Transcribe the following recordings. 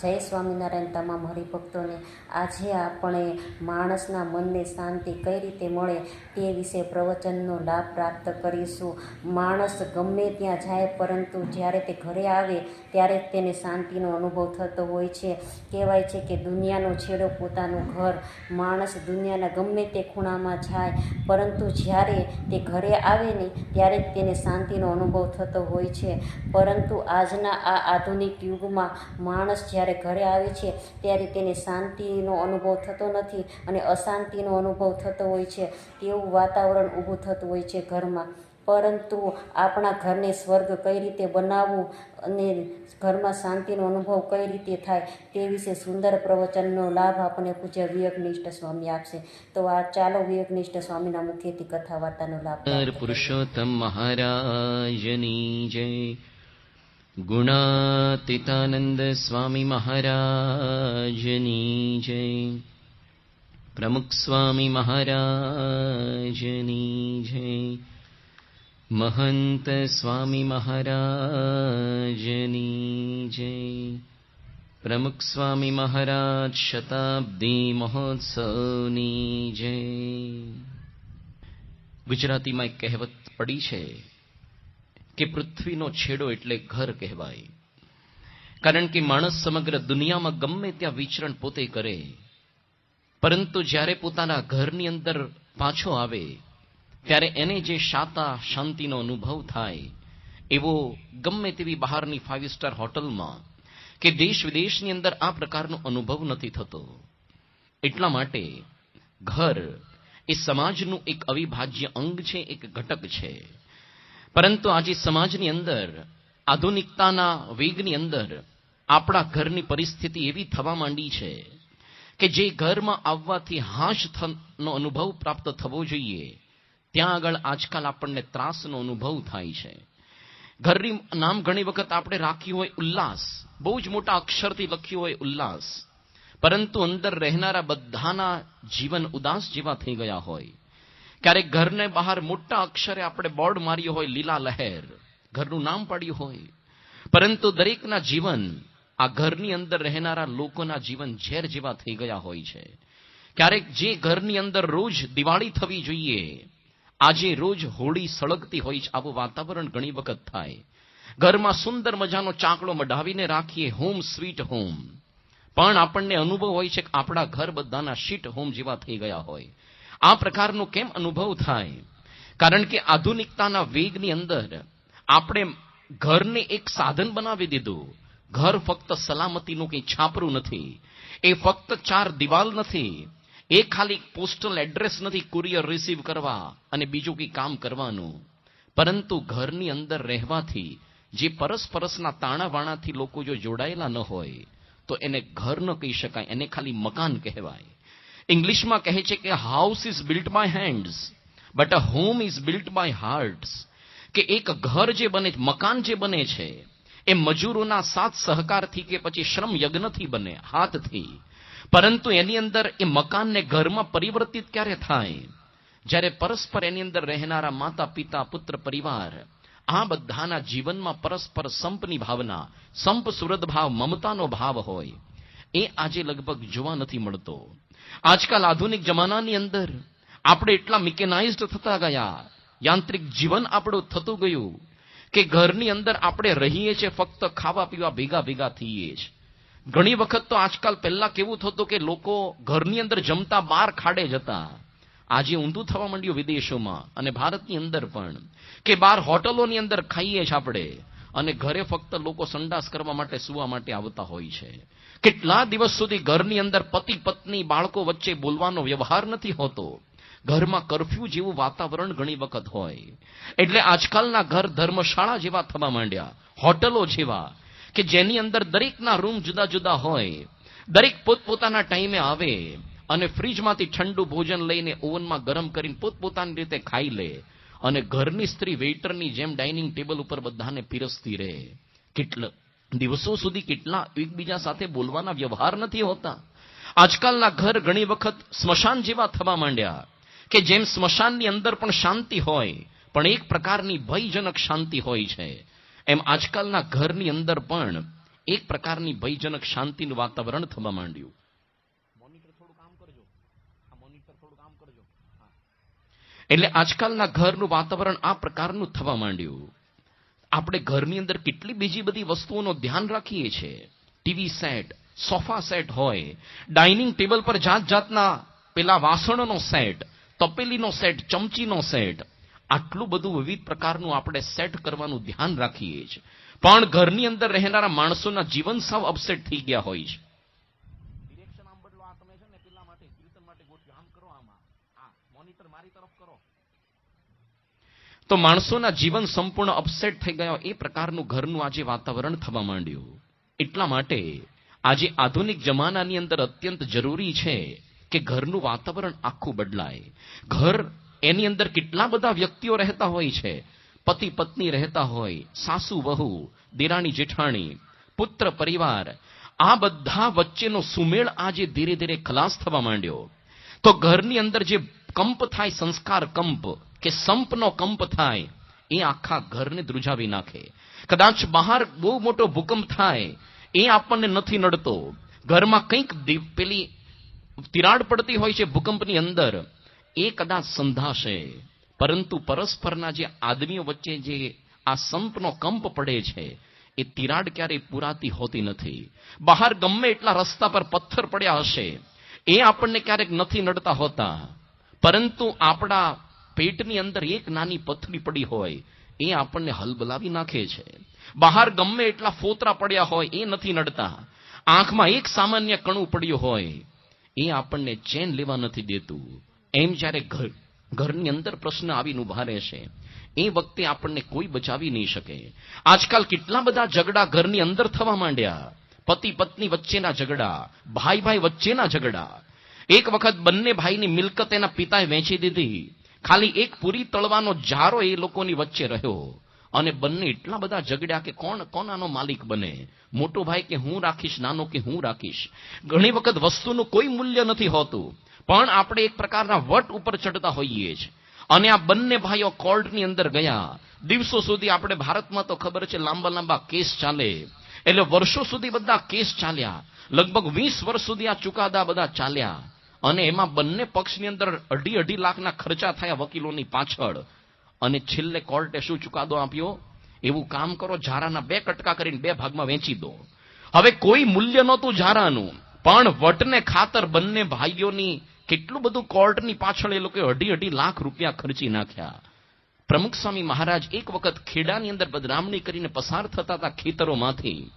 જય સ્વામિનારાયણ તમામ હરિભક્તોને. આજે આપણે માણસના મનને શાંતિ કઈ રીતે મળે તે વિશે પ્રવચનનો લાભ પ્રાપ્ત કરીશું. માણસ ગમે ત્યાં જાય, પરંતુ જ્યારે તે ઘરે આવે ત્યારે તેને શાંતિનો અનુભવ થતો હોય છે. કહેવાય છે કે દુનિયાનો છેડો પોતાનું ઘર. માણસ દુનિયાના ગમે તે ખૂણામાં જાય, પરંતુ જ્યારે તે ઘરે આવે ને ત્યારે જ તેને શાંતિનો અનુભવ થતો હોય છે. પરંતુ આજના આ આધુનિક યુગમાં માણસ જ્યારે ઘરે આવે છે ત્યારે તેને શાંતિનો અનુભવ થતો નથી અને અશાંતિનો અનુભવ થતો હોય છે. તેવું વાતાવરણ ઊભું થતું હોય છે ઘરમાં. પરંતુ આપણા ઘરને સ્વર્ગ કઈ રીતે બનાવવું અને ઘરમાં શાંતિનો અનુભવ કઈ રીતે થાય તે વિશે સુંદર પ્રવચનનો લાભ આપણને પૂજ્ય વિવેકનિષ્ઠ સ્વામી આપશે. તો આ ચાલો વિવેકનિષ્ઠ સ્વામીના મુખેથી કથા વાર્તાનો લાભ. પુરુષોત્તમ મહારાજની જય. ગુણાતીતાનંદ સ્વામી મહારાજની જય. પ્રમુખ સ્વામી મહારાજની જય. મહંત સ્વામી મહારાજની જય. પ્રમુખ સ્વામી મહારાજ શતાબ્દી મહોત્સવની જય. ગુજરાતીમાં એક કહેવત પડી છે કે પૃથ્વીનો છેડો એટલે ઘર કહેવાય. કારણ કે માણસ સમગ્ર દુનિયામાં ગમે ત્યાં વિચરણ પોતે કરે, પરંતુ જ્યારે પોતાના ઘરની અંદર પાછો આવે ત્યારે એને જે શાંતિનો અનુભવ થાય એવો ગમે તેવી બહારની 5 સ્ટાર હોટલમાં કે દેશ વિદેશની અંદર આ પ્રકારનો અનુભવ નથી થતો. એટલા માટે ઘર એ સમાજનું એક અવિભાજ્ય અંગ છે, એક ઘટક છે. પરંતુ આજે સમાજની અંદર આધુનિકતાના વેગની અંદર આપણા ઘરની પરિસ્થિતિ એવી થવા માંડી છે કે જે ઘરમાં આવવાથી હાશનો અનુભવ પ્રાપ્ત થવો જોઈએ, ત્યાં આગળ આજકાલ આપણને ત્રાસનો અનુભવ થાય છે. ઘરની નામ ઘણી વખત આપણે રાખ્યું હોય ઉલ્લાસ, બહુ જ મોટા અક્ષરથી લખ્યું હોય ઉલ્લાસ, પરંતુ અંદર રહેનારા બધાના જીવન ઉદાસ જેવા થઈ ગયા હોય. ક્યારેક ઘરને બહાર મોટા અક્ષરે આપણે બોર્ડ માર્યો હોય લીલા લહેર, ઘરનું નામ પાડ્યું હોય, પરંતુ દરેકના જીવન, આ ઘરની અંદર રહેનારા લોકોના જીવન ઝેર જેવા થઈ ગયા હોય છે. ક્યારેક જે ઘરની અંદર રોજ દિવાળી થવી જોઈએ, આજે રોજ હોળી સળગતી હોય છે. આવું વાતાવરણ ઘણી વખત થાય. ઘરમાં સુંદર મજાનો ચાકડો મઢાવીને રાખીએ, હોમ સ્વીટ હોમ, પણ આપણને અનુભવ હોય છે કે આપણા ઘર બધાના શીટ હોમ જેવા થઈ ગયા હોય. આ પ્રકારનો કેમ અનુભવ થાય? કારણ કે આધુનિકતાના વેગની અંદર આપણે ઘરને એક સાધન બનાવી દીધું. ઘર ફક્ત સલામતીનું કંઈ છાપરું નથી, એ ફક્ત 4 દિવાલ નથી, એ ખાલી પોસ્ટલ એડ્રેસ નથી કુરિયર રિસીવ કરવા અને બીજું કંઈ કામ કરવાનું. પરંતુ ઘરની અંદર રહેવાથી જે પરસ્પરના તાણાવાણાથી લોકો જો જોડાયેલા ન હોય તો એને ઘર ન કહી શકાય, એને ખાલી મકાન કહેવાય. ઇંગ્લિશમાં કહે છે કે house is built by hands but a home is built by hearts. કે એક ઘર જે બને, મકાન જે બને છે, એ મજૂરોના સાથ સહકારથી કે પછી શ્રમ યજ્ઞથી બને, હાથથી. પરંતુ એની અંદર એ મકાનને ઘરમાં પરિવર્તિત ક્યારે થાય? જ્યારે પરસ્પર એની અંદર રહેનારા માતા પિતા પુત્ર પરિવાર આ બધાના જીવનમાં પરસ્પર સંપની ભાવના, સંપ સુરદ ભાવ, મમતાનો ભાવ હોય. એ આજે લગભગ જોવા નથી મળતો. આજકાલ આધુનિક જમાનાની અંદર આપણે એટલા મિકેનાઇઝડ થતા ગયા, યાંત્રિક જીવન આપણું થતું ગયું કે ઘરની અંદર આપણે રહીએ છીએ ફક્ત ખાવા પીવા ભેગા ભેગા થઈએ જ. ઘણી વખત તો આજકાલ પહેલા કેવું થતું કે લોકો ઘરની અંદર જમતા બહાર ખાડે જતા. આજે ઊંધું થવા માંડ્યું વિદેશોમાં અને ભારતની અંદર પણ, કે બહાર હોટલોની અંદર ખાઈએ છીએ આપણે અને ઘરે ફક્ત લોકો સંડાસ કરવા માટે, સુવા માટે આવતા હોય છે. કેટલા દિવસ સુધી ઘરની અંદર પતિ પત્ની બાળકો વચ્ચે બોલવાનો વ્યવહાર નથી હોતો. ઘરમાં કર્ફ્યુ જેવું વાતાવરણ ઘણી વખત હોય. એટલે આજકાલના ઘર ધર્મશાળા જેવા થવા માંડ્યા, હોટલો જેવા, કે જેની અંદર દરેકના રૂમ જુદા જુદા હોય, દરેક પોતપોતાના ટાઈમે આવે અને ફ્રીજમાંથી ઠંડુ ભોજન લઈને ઓવનમાં ગરમ કરીને પોતપોતાની રીતે ખાઈ લે અને ઘરની સ્ત્રી વેઇટરની જેમ ડાઇનિંગ ટેબલ ઉપર બધાને પીરસતી રહે. કેટલા દિવસો સુધી કેટલા એકબીજા સાથે બોલવાના વ્યવહાર નથી હોતા. આજકાલના ઘર ઘણી વખત સ્મશાન જેવા થવા માંડ્યા, કે જેમ સ્મશાનની અંદર પણ શાંતિ હોય પણ એક પ્રકારની ભયજનક શાંતિ હોય છે, એમ આજકાલના ઘરની અંદર પણ એક પ્રકારની ભયજનક શાંતિનું વાતાવરણ થવા માંડ્યું. મોનિટર થોડું કામ કરજો, આ મોનિટર થોડું કામ કરજો. એટલે આજકાલના ઘરનું વાતાવરણ આ પ્રકારનું થવા માંડ્યું. આપણે ઘરની અંદર કેટલી બીજી બધી વસ્તુઓનો ધ્યાન રાખીએ છીએ. ટીવી સેટ, સોફા સેટ હોય, ડાઇનિંગ ટેબલ પર જાત જાતના પેલા વાસણોનો સેટ, તપેલીનો સેટ, ચમચીનો સેટ, આટલું બધું વિવિધ પ્રકારનું આપણે સેટ કરવાનું ધ્યાન રાખીએ છીએ. પણ ઘરની અંદર રહેનારા માણસોના જીવન સાવ અપસેટ થઈ ગયા હોય છે. ડિરેક્શન આમ બદલો, આ તમે છે ને પેલા માટે કીર્તન માટે ગોઠવ્યું, આમ કરો, આમાં આ મોનિટર મારી તરફ કરો. તો માણસોના જીવન સંપૂર્ણ અપસેટ થઈ ગયા એ પ્રકારનું ઘરનું આજે વાતાવરણ થવા માંડ્યું. એટલા માટે આજે આધુનિક જમાનાની અંદર અત્યંત જરૂરી છે કે ઘરનું વાતાવરણ આખું બદલાય. ઘર એની અંદર કેટલા બધા વ્યક્તિઓ રહેતા હોય છે. પતિ પત્ની રહેતા હોય, સાસુ વહુ, દેરાણી જેઠાણી, પુત્ર પરિવાર, આ બધા વચ્ચેનો સુમેળ આજે ધીરે ધીરે ખલાસ થવા માંડ્યો. તો ઘરની અંદર જે કંપ થાય, સંસ્કાર કંપ કે સંપનો કંપ થાય, એ આખા ઘરને ધ્રુજાવી નાખે. કદાચ બહાર બહુ મોટો ભૂકંપ થાય, એ આપણને નથી નડતો. ઘરમાં કંઈક પેલી તિરાડ પડતી હોય છે ભૂકંપની અંદર, એ કદાચ સંધાશે. પરંતુ પરસ્પરના જે આદમીઓ વચ્ચે જે આ સંપનો કંપ પડે છે, એ તિરાડ ક્યારેય પૂરાતી હોતી નથી. બહાર ગમે એટલા રસ્તા પર પથ્થર પડ્યા હશે, એ આપણને ક્યારેક નથી નડતા હોતા. પરંતુ આપણા પેટની અંદર એક નાની પથરી પડી હોય, એ આપણને હલબલાવી નાખે છે. બહાર ગમે એટલા ફોતરા પડ્યા હોય, એ નથી નડતા. આંખમાં એક સામાન્ય કણું પડ્યું હોય, એ આપણને ચેન લેવા નથી દેતું. એમ જ્યારે ઘરની અંદર પ્રશ્ન આવીને ઉભા રહેશે, એ વખતે આપણને કોઈ બચાવી નહીં શકે. આજકાલ કેટલા બધા ઝઘડા ઘરની અંદર થવા માંડ્યા. પતિ પત્ની વચ્ચેના ઝઘડા, ભાઈ ભાઈ વચ્ચેના ઝઘડા. એક વખત બંને ભાઈની મિલકત એના પિતાએ વેચી દીધી. ખાલી એક પૂરી તળવાનો જારો એ લોકોની વચ્ચે રહ્યો, અને બંને એટલા બધા ઝઘડ્યા કે કોણ કોનાનો માલિક બને. મોટો ભાઈ કે હું રાખીશ, નાનો કે હું રાખીશ. ઘણી વખત વસ્તુનું કોઈ મૂલ્ય નથી હોતું, પણ આપણે એક પ્રકારના વટ ઉપર ચડતા હોઈએ છીએ. અને આ બંને ભાઈઓ કોર્ટની અંદર ગયા. દિવસો સુધી, આપણે ભારતમાં તો ખબર છે લાંબા લાંબા કેસ ચાલે, એટલે વર્ષો સુધી બધા કેસ ચાલ્યા. લગભગ 20 વર્ષ સુધી આ ચુકાદા બધા ચાલ્યા. અને એમાં બંને પક્ષની અંદર 2.5 લાખના ખર્ચા થયા વકીલોની પાછળ. અને છેલ્લે કોર્ટે શું ચુકાદો આપ્યો? એવું કામ કરો, ઝારાના 2 કટકા કરીને 2 ભાગમાં વેચી દો. હવે કોઈ મૂલ્ય નહોતું ઝારાનું, પણ વટને ખાતર બંને ભાઈઓની કેટલું બધું કોર્ટની પાછળ એ લોકોએ 2.5 લાખ રૂપિયા ખર્ચી નાખ્યા. પ્રમુખ સ્વામી મહારાજ એક વખત ખેડાની અંદર બદનામણી કરીને પસાર થતા હતા ખેતરોમાંથી,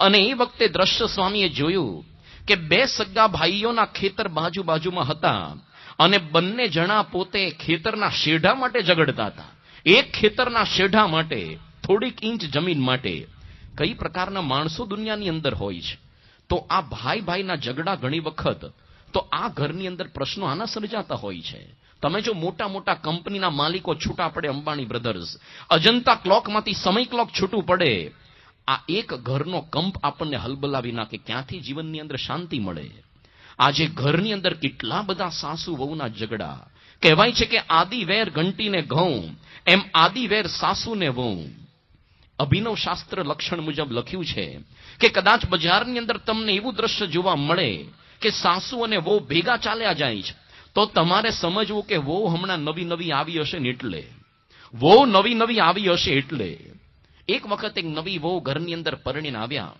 અને એ વખતે દ્રશ્ય સ્વામીએ જોયું કે 2 સગા ભાઈઓના ખેતર બાજુ બાજુમાં હતા, અને બંને જણા પોતે ખેતરના શેઢા માટે ઝઘડતા હતા. એક ખેતરના શેઢા માટે, થોડીક ઇંચ જમીન માટે. કઈ પ્રકારના માણસો દુનિયાની અંદર હોય છે. તો આ ભાઈ ભાઈના ઝઘડા ઘણી વખત તો આ ઘરની અંદર પ્રશ્નો આના સર્જાતા હોય છે. તમે જો મોટા મોટા કંપનીના માલિકો છૂટા પડે, અંબાણી બ્રધર્સ, અજંતા ક્લોકમાંથી સમય ક્લોક છૂટું પડે, આ એક ઘરનો કંપ આપણને હલબલાવી નાખે. ક્યાંથી જીવનની અંદર શાંતિ મળે? આજે ઘરની અંદર કેટલા બધા સાસુ વહુના ઝઘડા. કહેવાય છે કે આદિ વેર ઘંટીને ઘઉં, એમ આદિ વેર સાસુને વહુ. અભિનવ શાસ્ત્ર લક્ષણ મુજબ લખ્યું છે કે કદાચ બજારની અંદર તમને એવું દ્રશ્ય જોવા મળે કે સાસુ અને વહુ ભેગા ચાલ્યા જાય છે, તો તમારે સમજવું કે વહુ હમણાં નવી નવી આવી હશે ને એટલે. વહુ નવી નવી આવી હશે એટલે. એક વખત એક નવી વહુ ઘરની અંદર પરણીને આવ્યા.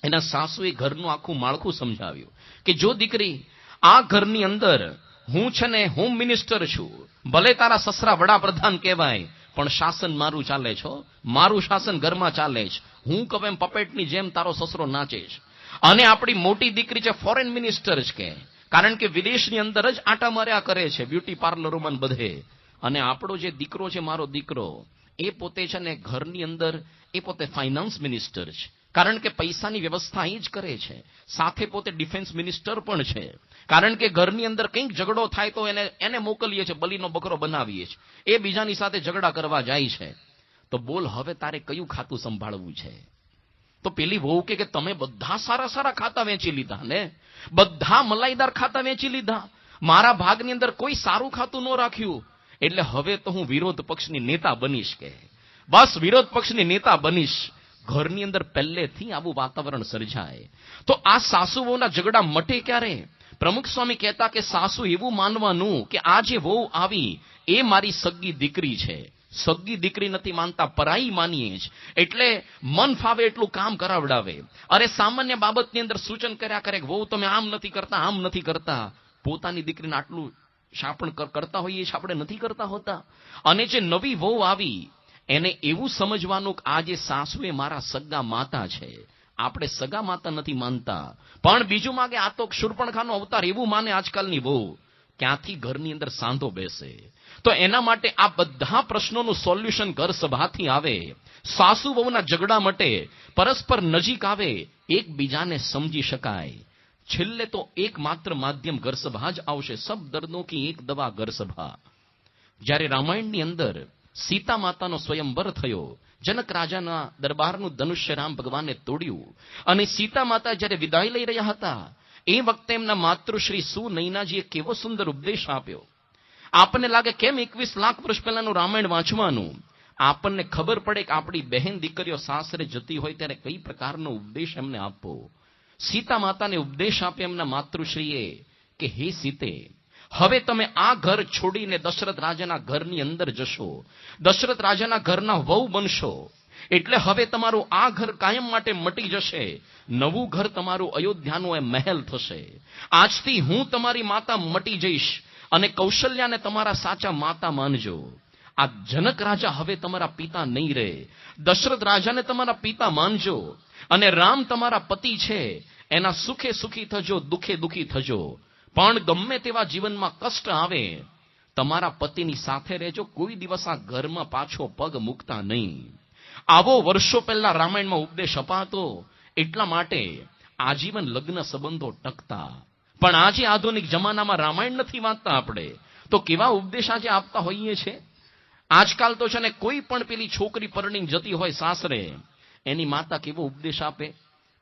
એના સાસુએ ઘરનું આખું માળખું સમજાવ્યું કે જો દીકરી, આ ઘરની અંદર હું છે ને હોમ મિનિસ્ટર છું, ભલે તારા સસરા વડાપ્રધાન કહેવાય, પણ શાસન મારું ચાલે છે. મારું શાસન ઘરમાં ચાલે છે. હું કહું એમ પપેટની જેમ તારો સસરો નાચે છે. અને આપણી મોટી દીકરી છે ફોરેન મિનિસ્ટર જ કે, કારણ કે વિદેશની અંદર જ આટા માર્યા કરે છે, બ્યુટી પાર્લરોમાં બધે. અને આપણો જે દીકરો છે, મારો દીકરો, એ પોતે છે ને ઘરની અંદર એ પોતે ફાઇનાન્સ મિનિસ્ટર છે, કારણ કે પૈસાની વ્યવસ્થા એ જ કરે છે. સાથે પોતે ડિફેન્સ મિનિસ્ટર પણ છે, કારણ કે ઘરની અંદર કંઈક ઝઘડો થાય તો એને મોકલીએ છીએ, બલીનો બકરો બનાવીએ છીએ. એ બીજાની સાથે ઝઘડા કરવા જાય છે. તો બોલ, હવે તારે કયું ખાતું સંભાળવું છે? તો પેલી વહુ કે તમે બધા સારા સારા ખાતા વેચી લીધા ને, બધા મલાઈદાર ખાતા વેચી લીધા, મારા ભાગની અંદર કોઈ સારું ખાતું ન રાખ્યું, એટલે હવે તો હું વિરોધ પક્ષની નેતા બનીશ કે, બસ વિરોધ પક્ષની નેતા બનીશ. ઘરની અંદર પહેલેથી આવું વાતાવરણ સર્જાય. તો આ સાસુ વહુના ઝઘડા મટે ક્યારે? પ્રમુખ સ્વામી કહેતા કે સાસુ એવું માનવાનું કે આ જે વહુ આવી એ મારી સગી દીકરી છે. સગી દીકરી નથી માનતા, પરાઈ માનીએ જ. એટલે મન ફાવે એટલું કામ કરાવડાવે. અરે સામાન્ય બાબતની અંદર સૂચન કર્યા કરે, વહુ તમે આમ નથી કરતા, આમ નથી કરતા. પોતાની દીકરીને આટલું શાપણ કરતા હોઈએ છીએ, આપણે નથી કરતા હોતા. અને જે નવી વહુ આવી એને એવું સમજવાનું કે આ જે સાસુ એ મારા સગા માતા છે. આપણે સગા માતા નથી માનતા, પણ બીજું માગે આ તો શૂર્પણખાનો અવતાર એવું માને આજકાલની વહુ. ક્યાંથી ઘરની અંદર સાંધો બેસે? તો એના માટે આ બધા પ્રશ્નોનું સોલ્યુશન ઘર સભાથી આવે. સાસુ વહુના ઝઘડા માટે પરસ્પર નજીક આવે, એકબીજાને સમજી શકાય. છેલ્લે તો એકમાત્ર માધ્યમ ઘર સભા જ આવશે. સબ દર્દો કી એક દવા ઘર સભા. જ્યારે રામાયણની અંદર સીતા માતાનો સ્વયંવર થયો, જનક રાજાના દરબારનું ધનુષ્ય રામ ભગવાને તોડ્યું અને સીતા માતા જ્યારે વિદાય લઈ રહ્યા હતા એ વખતે એમના માતૃશ્રી સુનૈનાજીએ કેવો સુંદર ઉપદેશ આપ્યો. આપણને લાગે કેમ 21 લાખ વર્ષ પહેલાનું રામાયણ વાંચવાનું? આપણને ખબર પડે કે આપણી બહેન દીકરીઓ સાસરે જતી હોય ત્યારે કઈ પ્રકારનો ઉપદેશ એમને આપવો. સીતા માતાને ઉપદેશ આપ્યો એમના માતૃશ્રીએ કે હે સીતે, હવે તમે આ ઘર છોડીને દશરથ રાજાના ઘરની અંદર જશો, દશરથ રાજાના ઘરના વહુ બનશો. એટલે હવે તમારું આ ઘર કાયમ માટે મટી જશે. નવું ઘર તમારું અયોધ્યાનો એ મહેલ થશે. આજથી હું તમારી માતા મટી જઈશ અને કૌશલ્યાને તમારા સાચા માતા માનજો. આ જનક રાજા હવે તમારા પિતા નહીં રહે. દશરથ રાજાને તમારા પિતા માનજો અને રામ તમારા પતિ છે. એના સુખે સુખી થજો, દુખે દુખી થજો. પણ ગમે તેવા જીવનમાં કષ્ટ આવે, તમારા પતિની સાથે રહેજો. કોઈ દિવસ આ ઘરમાં પાછો પગ મૂકતા નહીં. આવો વર્ષો પહેલા રામાયણમાં ઉપદેશ અપાતો. એટલા માટે આજીવન લગ્ન સંબંધો ટકતા. પણ આજે આધુનિક જમાનામાં રામાયણ નથી વાંચતા આપણે, તો કેવા ઉપદેશ આજે આપતા હોઈએ છે. આજકાલ તો છે ને કોઈ પણ પેલી છોકરી પરણીને જતી હોય સાસરે, એની માતા કેવો ઉપદેશ આપે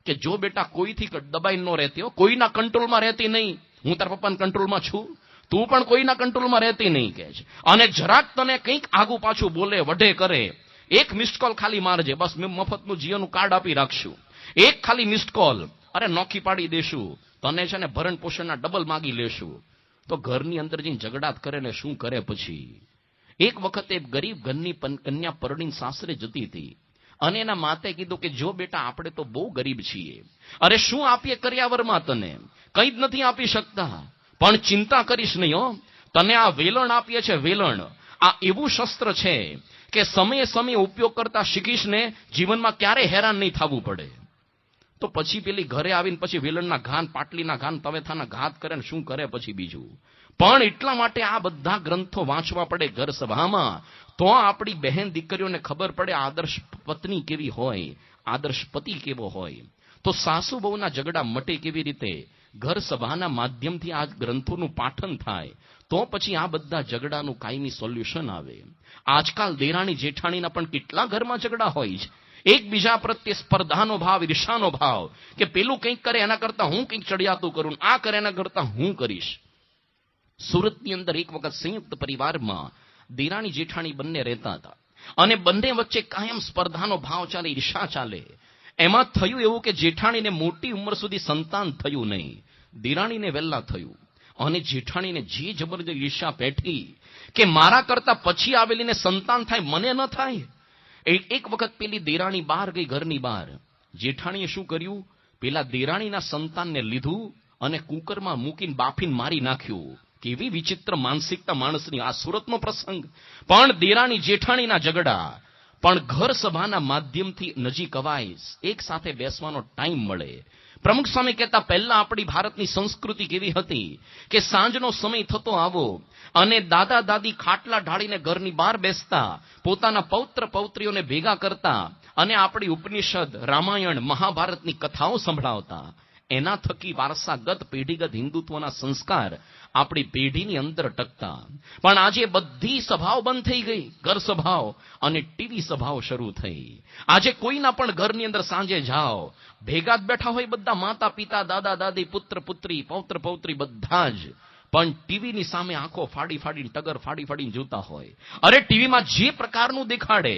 કે જો બેટા કોઈથી દબાઈ ન રહેતી હો, કોઈના કંટ્રોલમાં રહેતી નહીં. હું તારા પપ્પાના કંટ્રોલમાં છું, તું પણ કોઈના કંટ્રોલમાં રહેતી નહીં કે છે. અને જરાક તને કંઈક આગુ પાછું બોલે, વઢે કરે, એક મિસ્ડ કોલ ખાલી મારજે, બસ મેં મફતનું જીઓનું કાર્ડ આપી રાખશું. એક ખાલી મિસ્ડ કોલ, અરે નોખી પાડી દેશું, તને છે ને ભરણ પોષણના ડબલ માગી લેશું. તો ઘરની અંદર જઈને ઝઘડાત કરે ને શું કરે પછી. એક વખતે ગરીબ ઘરની કન્યા પરણીને સાસરે જતી હતી અને એના માતે કીધું કે જો બેટા આપણે તો બહુ ગરીબ છીએ, અરે શું આપીએ કર્યાવરમાં, તને કંઈ જ નથી આપી શકતા, પણ ચિંતા કરીશ નહીં હો, તને આ વેલણ આપીએ છે. વેલણ આ એવું શસ્ત્ર છે કે સમયે સમયે ઉપયોગ કરતા શીખીશ ને જીવનમાં ક્યારે હેરાન નહીં થવું પડે. તો પછી પેલી ઘરે આવીને પછી વેલણના ઘાન, પાટલીના ઘાન, તવેથાના ઘાત કરે ને શું કરે પછી બીજું. પણ એટલા માટે આ બધા ગ્રંથો વાંચવા પડે ઘર સભામાં, તો આપણી બહેન દીકરીઓને ખબર પડે આદર્શ પત્ની કેવી હોય, આદર્શ પતિ કેવો હોય. તો સાસુ બહુના ઝઘડા મટે કેવી રીતે? ઘર સભાના માધ્યમથી આ ગ્રંથોનું પાઠન થાય તો પછી આ બધા ઝઘડાનું કાયમી સોલ્યુશન આવે. આજકાલ દેરાણી જેઠાણીના પણ કેટલા ઘરમાં ઝઘડા હોય છે. એકબીજા પ્રત્યે સ્પર્ધાનો ભાવ, ઈર્ષાનો ભાવ કે પેલું કંઈક કરે એના કરતા હું કંઈક ચડિયાતું કરું, આ કરે એના કરતા હું કરીશ. સુરતની અંદર એક વખત સંયુક્ત પરિવારમાં દેરાણી જેઠાણી બંને રહેતા હતા અને બંને વચ્ચે કાયમ સ્પર્ધાનો ભાવ ચાલે, ઈર્ષા ચાલે. એમાં થયું એવું કે જેઠાણીને મોટી ઉંમર સુધી સંતાન થયું નહીં, દેરાણીને વહેલા થયું. અને જેઠાણીને જે જબરજસ્ત ઈર્ષા પેઠી કે મારા કરતા પછી આવેલીને સંતાન થાય, મને ન થાય. એક વખત પેલી દેરાણી બહાર ગઈ, ઘરની બહાર. જેઠાણીએ શું કર્યું? પેલા દેરાણીના સંતાનને લીધું અને કુકરમાં મૂકીને બાફીને મારી નાખ્યું. કેવી વિચિત્ર માનસિકતા માણસની. આ સુરતનો પ્રસંગ. પણ દેરાણી જેઠાણીના ઝઘડા પણ ઘર સભાના માધ્યમથી નજીક અવાય, એક સાથે બેસવાનો ટાઈમ મળે. પ્રમુખ સ્વામી કહેતા પહેલા આપણી ભારતની સંસ્કૃતિ કેવી હતી કે સાંજનો સમય થતો આવો અને દાદા દાદી ખાટલા ઢાળીને ઘરની બહાર બેસતા, પોતાના પૌત્ર પૌત્રીઓને ભેગા કરતા અને આપણી ઉપનિષદ, રામાયણ, મહાભારતની કથાઓ સંભળાવતા. એના થકી વારસાગત પેઢીગત હિન્દુત્વના સંસ્કાર આપણી પેઢીની અંદર ટકતા. પણ આજે બધી સભાઓ બંધ થઈ ગઈ, ઘર સભાઓ, અને ટીવી સભાઓ શરૂ થઈ. આજે કોઈના પણ ઘરની અંદર સાંજે જાઓ, ભેગા જ બેઠા હોય બધા, માતા પિતા, દાદા દાદી, પુત્ર પુત્રી, પૌત્ર પૌત્રી બધા જ, પણ ટીવીની સામે આંખો ફાડી ફાડીને, ટગર ફાડી ફાડીને જોતા હોય. અરે ટીવીમાં જે પ્રકારનું દેખાડે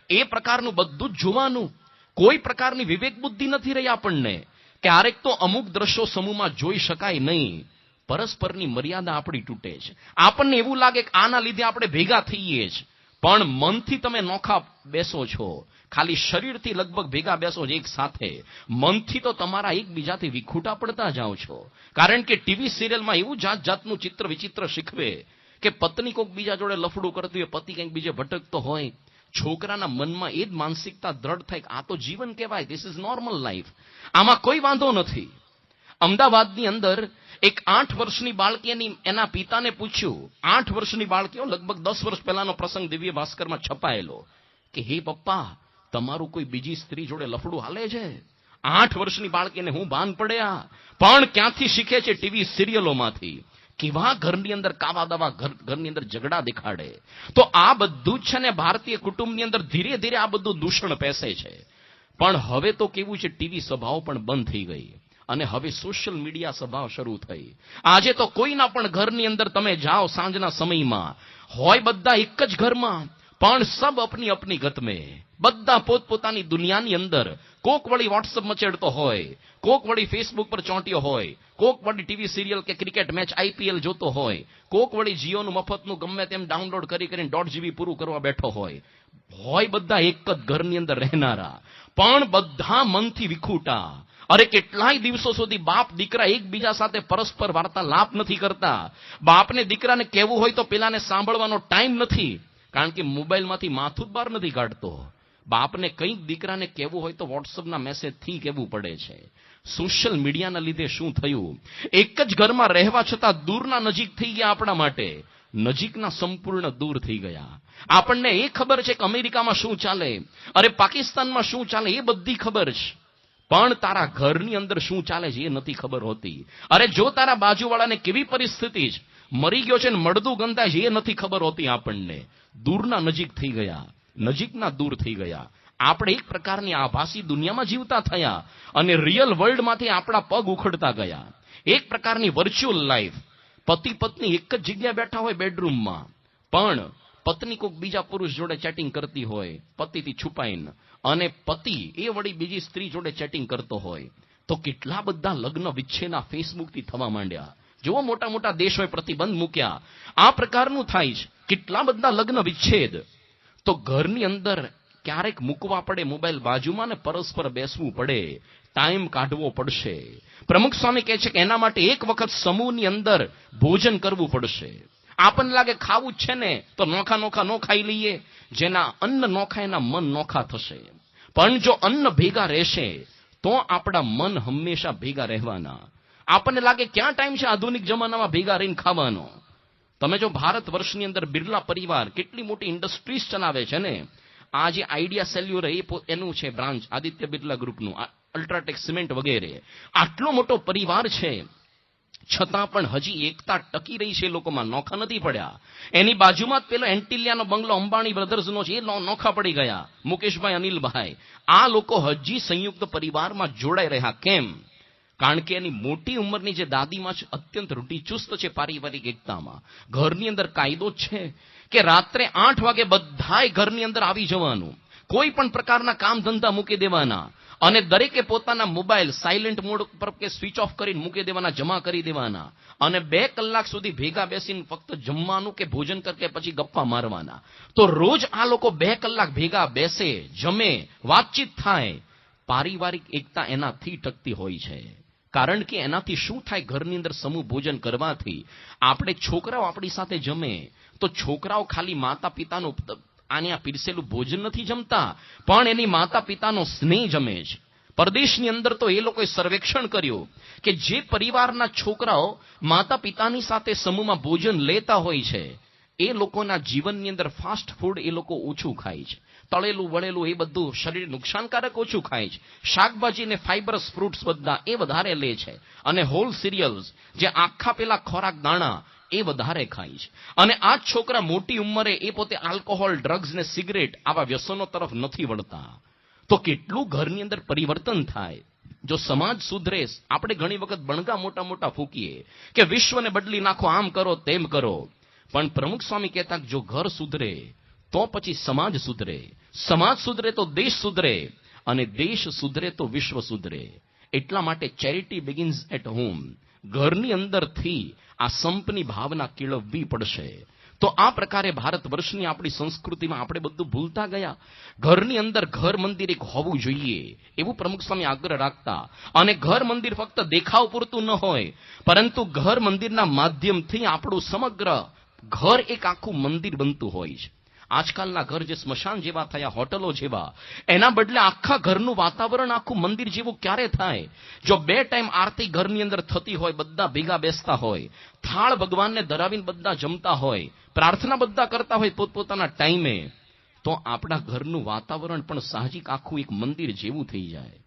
એ પ્રકારનું બધું જ જોવાનું. કોઈ પ્રકારની વિવેક બુદ્ધિ નથી રહી આપણને. ક્યારેક તો અમુક દ્રશ્યો સમૂહમાં જોઈ શકાય નહીં. પરસ્પરની મર્યાદા આપણી તૂટે છે. આપણને એવું લાગે કે આના લીધે આપણે ભેગા થઈએ જ, પણ મનથી તમે નોખા બેસો છો. ખાલી શરીરથી લગભગ ભેગા બેસો છો એક સાથે, મનથી તો તમારા એકબીજાથી વિખૂટા પડતા જાઓ છો. કારણ કે ટીવી સિરિયલમાં એવું જાત જાતનું ચિત્ર વિચિત્ર શીખવે કે પત્ની કોઈક બીજા જોડે લફડું કરતી હોય, પતિ કંઈક બીજે ભટકતો હોય. છોકરાના મનમાં એ જ માનસિકતા દ્રઢ થાય કે આ તો જીવન કહેવાય, ધીસ ઇઝ નોર્મલ લાઈફ, આમાં કોઈ વાંધો નથી. અમદાવાદની અંદર એક 8 વર્ષની બાળકીની એના પિતાને પૂછ્યું, 8 વર્ષની બાળકીઓ, લગભગ 10 વર્ષ પહેલાનો પ્રસંગ દિવ્ય ભાસ્કરમાં છપાયેલો, કે હે પપ્પા, તમારું કોઈ બીજી સ્ત્રી જોડે લફડું હાલે છે? 8 વર્ષની બાળકીને હું ભાન પડ્યા. પણ ક્યાંથી શીખે છે? ટીવી સિરિયલોમાંથી. કેવા ઘરની અંદર કાવા દાવા ઘરની અંદર ઝઘડા દેખાડે. તો આ બધું જ છે ને ભારતીય કુટુંબની અંદર ધીરે ધીરે આ બધું દૂષણ પેસે છે. પણ હવે તો કેવું છે, ટીવી સભાઓ પણ બંધ થઈ ગઈ અને હવે સોશિયલ મીડિયા સભાઓ શરૂ થઈ. આજે તો કોઈના પણ ઘરની અંદર તમે જાઓ સાંજના સમયમાં, હોય બધા એક જ ઘરમાં, પણ સબ અપની અપની ગત મેં, બધા પોતપોતાની દુનિયાની અંદર. કોક વળી વોટ્સઅપ મચેડતો હોય, કોક વળી ફેસબુક પર ચોંટ્યો હોય, કોક વળી ટીવી સિરિયલ કે ક્રિકેટ મેચ આઈપીએલ જોતો હોય, કોક વળી જીઓનું મફતનું ગમે તેમ ડાઉનલોડ કરીને 1.5 GB પૂરું કરવા બેઠો હોય. બધા એક જ ઘરની અંદર રહેનારા, પણ બધા મનથી વિખૂટા. અરે કેટલાય દિવસો સુધી બાપ દીકરા એકબીજા સાથે પરસ્પર વાર્તાલાપ નથી કરતા. બાપને દીકરાને કહેવું હોય તો પેલાને સાંભળવાનો ટાઈમ નથી, કારણ કે મોબાઈલમાંથી માથું જ બહાર નથી કાઢતો. બાપને કંઈક દીકરાને કહેવું હોય તો વોટ્સઅપના મેસેજથી કહેવું પડે છે. સોશિયલ મીડિયાના લીધે શું થયું, એક જ ઘરમાં રહેવા છતાં દૂરના નજીક થઈ ગયા આપણા માટે, નજીકના સંપૂર્ણ દૂર થઈ ગયા. આપણને એ ખબર છે કે અમેરિકામાં શું ચાલે, અરે પાકિસ્તાનમાં શું ચાલે એ બધી ખબર છે, પણ તારા ઘરની અંદર શું ચાલે છે એ નથી ખબર હોતી. અરે જો તારા બાજુવાળાને કેવી પરિસ્થિતિ છે, મરી ગયો છે ને મળદું ગંધાય છે, એ નથી ખબર હોતી આપણને. દૂરના નજીક થઈ ગયા, નજીકના દૂર થઈ ગયા. આપણે એક પ્રકારની આભાસી દુનિયામાં જીવતા થયા અને રિયલ વર્લ્ડમાંથી આપણા પગ ઉખડતા ગયા. એક પ્રકારની વર્ચ્યુઅલ લાઈફ. પતિ પત્ની એક જ જગ્યાએ બેઠા હોય બેડરૂમમાં, પણ પત્ની કોઈક બીજા પુરુષ જોડે ચેટિંગ કરતી હોય પતિથી છુપાઈને, અને પતિ એ વળી બીજી સ્ત્રી જોડે ચેટિંગ કરતો હોય. તો કેટલા બધા લગ્ન વિચ્છેદના ફેસબુકથી થવા માંડ્યા. જો મોટા મોટા દેશોએ પ્રતિબંધ મૂક્યા, આ પ્રકારનું થાય છે. કેટલા બધા લગ્ન વિચ્છેદ. તો ઘરની અંદર ક્યારેક મૂકવા પડે મોબાઈલ બાજુમાં ને પરસ્પર બેસવું પડે, ટાઈમ કાઢવો પડશે. પ્રમુખ સ્વામી કહે છે કે એના માટે એક વખત સમૂહની અંદર ભોજન કરવું પડશે. આપણને લાગે ખાવું જ છે ને તો નોખા નોખા નો ખાઈ લઈએ. જેના અન્ન નોખા એના મન નોખા થશે. પણ જો અન્ન ભેગા રહેશે તો આપણા મન હંમેશા ભેગા રહેવાના. આપણને લાગે ક્યાં ટાઈમ છે આધુનિક જમાનામાં ભેગા રહીને ખાવાનો. તમે જો ભારત વર્ષની અંદર બિરલા પરિવાર કેટલી મોટી ઇન્ડસ્ટ્રીઝ ચલાવે છે ને. આ જે આઈડિયા સેલ્યુલર એનું છે બ્રાન્ચ, આદિત્ય બિરલા ગ્રુપનું, અલ્ટ્રાટેક સિમેન્ટ વગેરે. આટલો મોટો પરિવાર છે, છતાં પણ હજી એકતા ટકી રહી છે લોકોમાં, નોખા નથી પડ્યા. એની બાજુમાં જ પેલો એન્ટિલિયાનો બંગલો અંબાણી બ્રધર્સનો છે, એ નોખા પડી ગયા, મુકેશભાઈ, અનિલભાઈ. આ લોકો હજી સંયુક્ત પરિવારમાં જોડાઈ રહ્યા. કેમ? કારણ કે એની મોટી ઉંમરની જે દાદીમાં છે અત્યંત રૂઢિચુસ્ત છે પારિવારિક એકતામાં. ઘરની અંદર કાયદો છે કે રાત્રે 8 વાગે બધાય ઘરની અંદર આવી જવાનું, કોઈ પણ પ્રકારના કામ ધંધા મૂકી દેવાના, અને દરેકે પોતાના મોબાઈલ સાયલેન્ટ મોડ પર કે સ્વિચ ઓફ કરીને મૂકી દેવાના, જમા કરી દેવાના, અને 2 કલાક સુધી ભેગા બેસીને ફક્ત જમવાનું કે ભોજન કરકે પછી ગપ્પા મારવાના. તો રોજ આ લોકો 2 કલાક ભેગા બેસે, જમે, વાતચીત થાય. પારિવારિક એકતા એનાથી ટકતી હોય છે. કારણ કે એનાથી શું થાય, ઘરની અંદર સમૂહ ભોજન કરવાથી આપણે છોકરાઓ આપણી સાથે જમે તો છોકરાઓ ખાલી માતા પિતાનું આને પીરસેલું ભોજન નથી જમતા, પણ એની માતા પિતાનો સ્નેહ જમે છે. પરદેશની અંદર તો એ લોકોએ સર્વેક્ષણ કર્યું કે જે પરિવારના છોકરાઓ માતા પિતાની સાથે સમૂહમાં ભોજન લેતા હોય છે એ લોકોના જીવનની અંદર ફાસ્ટ ફૂડ એ લોકો ઓછું ખાય છે. તળેલું વળેલું એ બધું શરીર નુકસાનકારક ઓછું ખાય છે. શાકભાજી ને ફાઇબરસ ફ્રૂટ્સ બધા એ વધારે લે છે, અને હોલ સિરિયલ્સ જે આખા પેલા ખોરાક દાણા એ વધારે ખાય છે. અને આ છોકરા મોટી ઉંમરે એ પોતે આલ્કોહોલ, ડ્રગ્સ ને સિગરેટ આવા વ્યસનો તરફ નથી વળતા. તો કેટલું ઘરની અંદર પરિવર્તન થાય જો સમાજ સુધરે. આપણે ઘણી વખત બણગા મોટા મોટા ફૂકીએ કે વિશ્વને બદલી નાખો, આમ કરો તેમ કરો, પણ પ્રમુખ સ્વામી કહેતા જો ઘર સુધરે તો પછી સમાજ સુધરે, સમાજ સુધરે તો દેશ સુધરે, અને દેશ સુધરે તો વિશ્વ સુધરે. એટલા માટે ચેરિટી બિગિન્સ એટ હોમ. ઘરની અંદરથી આ સંપની ભાવના કેળવવી પડશે. તો આ પ્રકારે ભારત વર્ષની આપણી સંસ્કૃતિમાં આપણે બધું ભૂલતા ગયા. ઘરની અંદર ઘર મંદિર એક હોવું જોઈએ એવું પ્રમુખ સ્વામી આગ્રહ રાખતા. અને ઘર મંદિર ફક્ત દેખાવ પૂરતું ન હોય, પરંતુ ઘર મંદિરના માધ્યમથી આપણું સમગ્ર ઘર એક આખું મંદિર બનતું હોય છે. આજકાલના ઘર જે સ્મશાન જેવા થયા, હોટલો જેવા, એના બદલે આખા ઘરનું વાતાવરણ આખું મંદિર જેવું ક્યારે થાય? જો 2 ટાઈમ આરતી ઘરની અંદર થતી હોય, બધા ભેગા બેસતા હોય, થાળ ભગવાનને ધરાવીને બધા જમતા હોય, પ્રાર્થના બધા કરતા હોય પોતપોતાના ટાઈમે, તો આપણા ઘરનું વાતાવરણ પણ સાહજિક આખું એક મંદિર જેવું થઈ જાય.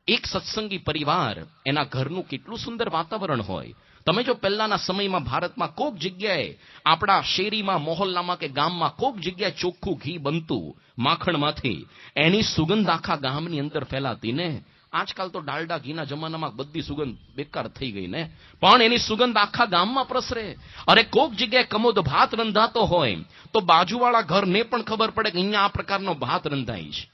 એક સત્સંગી પરિવાર, એના ઘરનું કેટલું સુંદર વાતાવરણ હોય. તમે જો પહેલાના સમયમાં ભારતમાં કોક જગ્યાએ આપણા શેરીમાં, મોહલ્લામાં કે ગામમાં કોક જગ્યાએ ચોખ્ખું ઘી બનતું માખણમાંથી, એની સુગંધ આખા ગામની અંદર ફેલાતી ને. આજકાલ તો ડાલડા ઘીના જમાનામાં બધી સુગંધ બેકાર થઈ ગઈ ને, પણ એની સુગંધ આખા ગામમાં પ્રસરે. અરે કોક જગ્યાએ કમોદ ભાત રંધાતો હોય તો બાજુવાળા ઘરને પણ ખબર પડે કે અહીંયા આ પ્રકારનો ભાત રંધાય છે.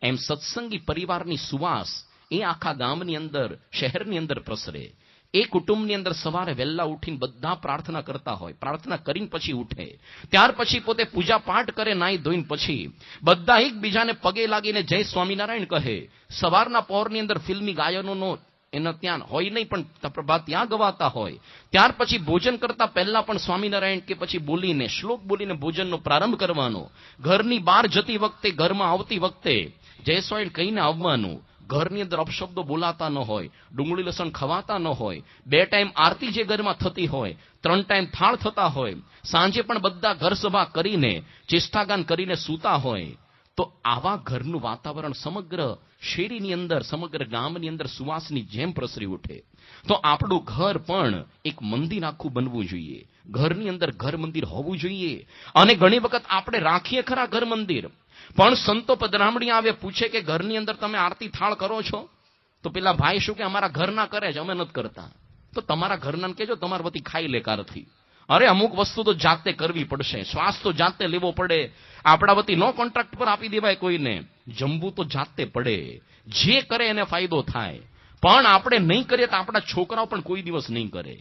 એમ સત્સંગી પરિવારની સુવાસ એ આખા ગામની અંદર, શહેરની અંદર પ્રસરે. એ કુટુંબની અંદર સવારે વહેલા ઉઠીને બધા પ્રાર્થના કરતા હોય, પ્રાર્થના કરીને પછી ઉઠે, ત્યાર પછી પોતે પૂજા પાઠ કરે, નાઈ ધોઈને પછી બધા એકબીજાને પગે લાગીને જય સ્વામિનારાયણ કહે. સવારના પહોરની અંદર ફિલ્મી ગાયનોનો એનો ત્યાં હોય નહીં, પણ પ્રભાત ત્યાં ગવાતા હોય. ત્યાર પછી ભોજન કરતા પહેલા પણ સ્વામિનારાયણ કે પછી બોલીને, શ્લોક બોલીને ભોજનનો પ્રારંભ કરવાનો. ઘરની બહાર જતી વખતે, ઘરમાં આવતી વખતે જય સ્વામિનારાયણ કહીને આવવાનું. ઘરની અંદર અપશબ્દો બોલાતા ન હોય, ડુંગળી લસણ ખવાતા ન હોય, 2 ટાઈમ આરતી જે ઘરમાં થતી હોય, 3 ટાઈમ થાળ થતા હોય, સાંજે પણ બધા ઘર સભા કરીને ચેષ્ટાગાન કરીને સૂતા હોય, તો આવા ઘરનું વાતાવરણ સમગ્ર શેરીની અંદર, સમગ્ર ગામની અંદર સુવાસની જેમ પ્રસરી ઉઠે. તો આપણું ઘર પણ એક મંદિર આખું બનવું જોઈએ. ઘરની અંદર ઘર મંદિર હોવું જોઈએ. અને ઘણી વખત આપણે રાખીએ ખરા ઘર મંદિર, પણ સંતો પધરામણી આવે, પૂછે કે ઘરની અંદર તમે આરતી થાળ કરો છો? તો પેલા ભાઈ શું કે અમારા ઘરના કરે છે, અમે નથી કરતા. તો તમારા ઘરના કહેજો તમારા વતી ખાઈ લે કારથી. અરે અમુક વસ્તુ તો જાતે કરવી પડશે, શ્વાસ તો જાતે લેવો પડે. આપણા વતી નો કોન્ટ્રાક્ટ પર આપી દેવાય કોઈને, જમવું તો જાતે પડે. જે કરે એને ફાયદો થાય. પણ આપણે નહીં કરીએ તો આપણા છોકરાઓ પણ કોઈ દિવસ નહીં કરે.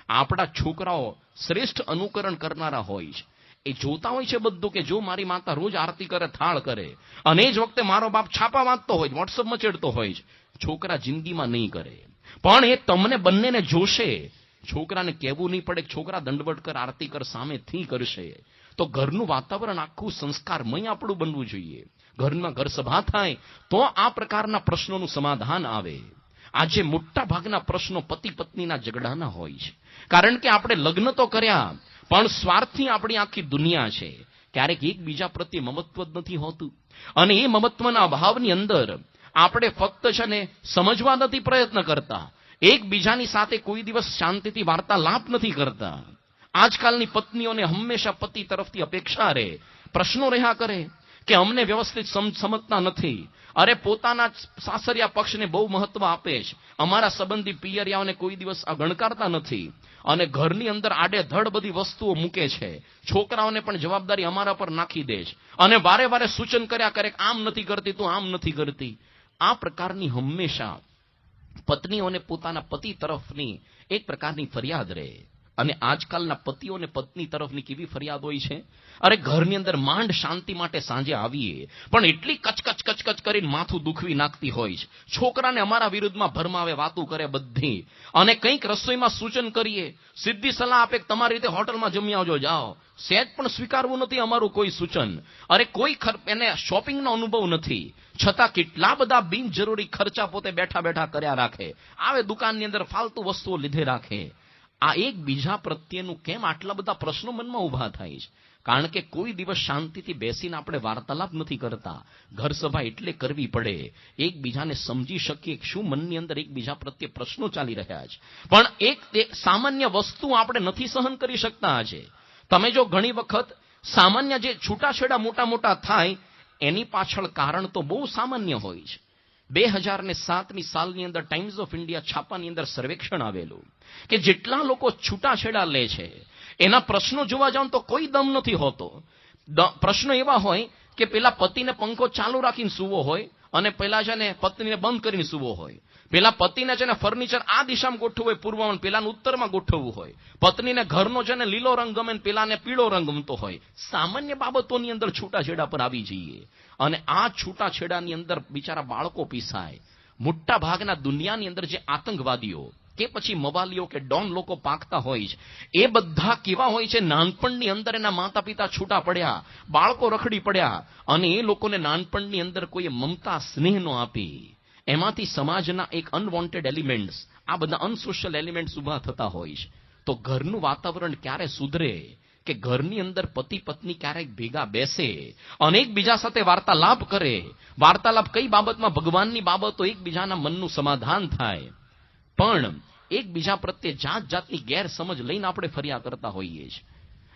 આપણા છોકરાઓ શ્રેષ્ઠ અનુકરણ કરનારા હોય છે. એ જોતા હોય છે બધું કે જો મારી માતા રોજ આરતી કરે, થાળ કરે, અને એ જ વખતે મારો બાપ છાપા વાંચતો હોય, વોટ્સઅપ મચેડતો હોય. છોકરા જિંદગીમાં નહીં કરે, પણ એ તમને બંનેને જોશે. છોકરાને કહેવું નહીં પડે, છોકરા દંડવટ કર, આરતી કર, સામેથી કરશે. તો ઘરનું વાતાવરણ આખું સંસ્કારમય આપણું બનવું જોઈએ. ઘરમાં ઘર સભા થાય તો આ પ્રકારના પ્રશ્નોનું સમાધાન આવે. આજે મોટા ભાગના પ્રશ્નો પતિ પત્નીના ઝઘડાના હોય છે, કારણ કે આપણે લગ્ન તો કર્યા, પણ સ્વાર્થથી આપણી આખી દુનિયા છે. ક્યારેક એકબીજા પ્રત્યે મમત્વ જ નથી હોતું, અને એ મમત્વના અભાવની અંદર આપણે ફક્ત છે ને સમજવા નથી પ્રયત્ન કરતા, એકબીજાની સાથે કોઈ દિવસ શાંતિથી વાર્તાલાપ નથી કરતા. આજકાલની પત્નીઓને હંમેશા પતિ તરફથી અપેક્ષા રહે, પ્રશ્નો રહ્યા કરે કે અમને વ્યવસ્થિત સમજતા નથી. અરે પોતાના સાસરિયા પક્ષને બહુ મહત્વ આપે છે, અમારા સંબંધી પિયરિયાઓને કોઈ દિવસ ગણકારતા નથી. અને ઘરની અંદર આડેધડ બધી વસ્તુઓ મૂકે છે. છોકરાઓને પણ જવાબદારી અમારા પર નાખી દે છે, અને વારે વારે સૂચન કર્યા કરે, આમ નથી કરતી તું, આમ નથી કરતી. આ પ્રકારની હંમેશા પત્નીઓને પોતાના પતિ તરફની એક પ્રકારની ફરિયાદ રહે. અને આજકાલના પતિઓને પત્ની તરફની કેવી ફરિયાદ હોય છે? અરે ઘરની અંદર માંડ શાંતિ માટે સાંજે આવીએ, પણ એટલી કચકચ કચકચ કરીને માથું દુખવી નાખતી હોય છે. છોકરાને અમારા વિરુદ્ધમાં ભરમાવે, વાતું કરે બધી, અને કંઈક રસોઈમાં સૂચન કરીએ, સીધી સલાહ આપે કે તમારી રીતે હોટલમાં જમી આવજો, જાઓ. સહેજ પણ સ્વીકારવું નથી અમારું કોઈ સૂચન. અરે કોઈ એને શોપિંગનો અનુભવ નથી, છતાં કેટલા બધા બિનજરૂરી ખર્ચા પોતે બેઠા બેઠા કર્યા રાખે, આવે દુકાનની અંદર ફાલતુ વસ્તુઓ લીધે રાખે. આ એકબીજા પ્રત્યેનું કેમ આટલા બધા પ્રશ્નો મનમાં ઊભા થાય છે? કારણ કે કોઈ દિવસ શાંતિથી બેસીને આપણે વાર્તાલાપ નથી કરતા. ઘર સભા એટલે કરવી પડે, એકબીજાને સમજી શકીએ શું મનની અંદર એકબીજા પ્રત્યે પ્રશ્નો ચાલી રહ્યા છે. પણ એક સામાન્ય વસ્તુ આપણે નથી સહન કરી શકતા. આજે તમે જો ઘણી વખત સામાન્ય જે છૂટાછેડા મોટા મોટા થાય, એની પાછળ કારણ તો બહુ સામાન્ય હોય છે. 2007ની સાલની અંદર ટાઈમ્સ ઓફ ઇન્ડિયા છાપાની અંદર સર્વેક્ષણ આવેલું કે જેટલા લોકો છૂટાછેડા લે છે, એના પ્રશ્નો જોવા જાવ તો કોઈ દમ નથી હોતો. પ્રશ્નો એવા હોય કે પેલા પતિને પંખો ચાલુ રાખીને સૂવો હોય, અને પેલા છે ને પત્નીને બંધ કરીને સૂવો હોય. પેલા પતિને છે ને ફર્નિચર આ દિશામાં ગોઠવવું હોય પૂર્વમાં, પેલાને ઉત્તરમાં ગોઠવવું હોય. પત્નીને ઘરનો છે ને લીલો રંગ ગમે, પેલાને પીળો રંગ ગમતો હોય. સામાન્ય બાબતોની અંદર છૂટાછેડા પર આવી જઈએ અને આ છૂટાછેડાની અંદર બિચારા બાળકો પીસાય. મોટા ભાગના દુનિયાની અંદર જે આતંકવાદીઓ કે પછી મવાલીઓ કે ડોન લોકો પાકતા હોય છે, એ બધા કેવા હોય છે? નાનપણની અંદર એના માતા પિતા છૂટા પડ્યા, બાળકો રખડી પડ્યા અને એ લોકોને નાનપણની અંદર કોઈએ મમતા સ્નેહ ન આપી. એમાંથી સમાજના એક અનવોન્ટેડ એલિમેન્ટ્સ, આ બધા અનસોશિયલ એલિમેન્ટ્સ ઉભા થતા હોય છે. તો ઘરનું વાતાવરણ ક્યારે સુધરે કે ઘરની અંદર પતિ પત્ની ક્યારેક ભેગા બેસે અને એકબીજા સાથે વાર્તાલાપ કરે. વાર્તાલાપ કઈ બાબતમાં? ભગવાનની બાબતો, એકબીજાના મનનું સમાધાન થાય. પણ એકબીજા પ્રત્યે જાત જાતની ગેરસમજ લઈને આપણે ફર્યા કરતા હોઈએ છીએ.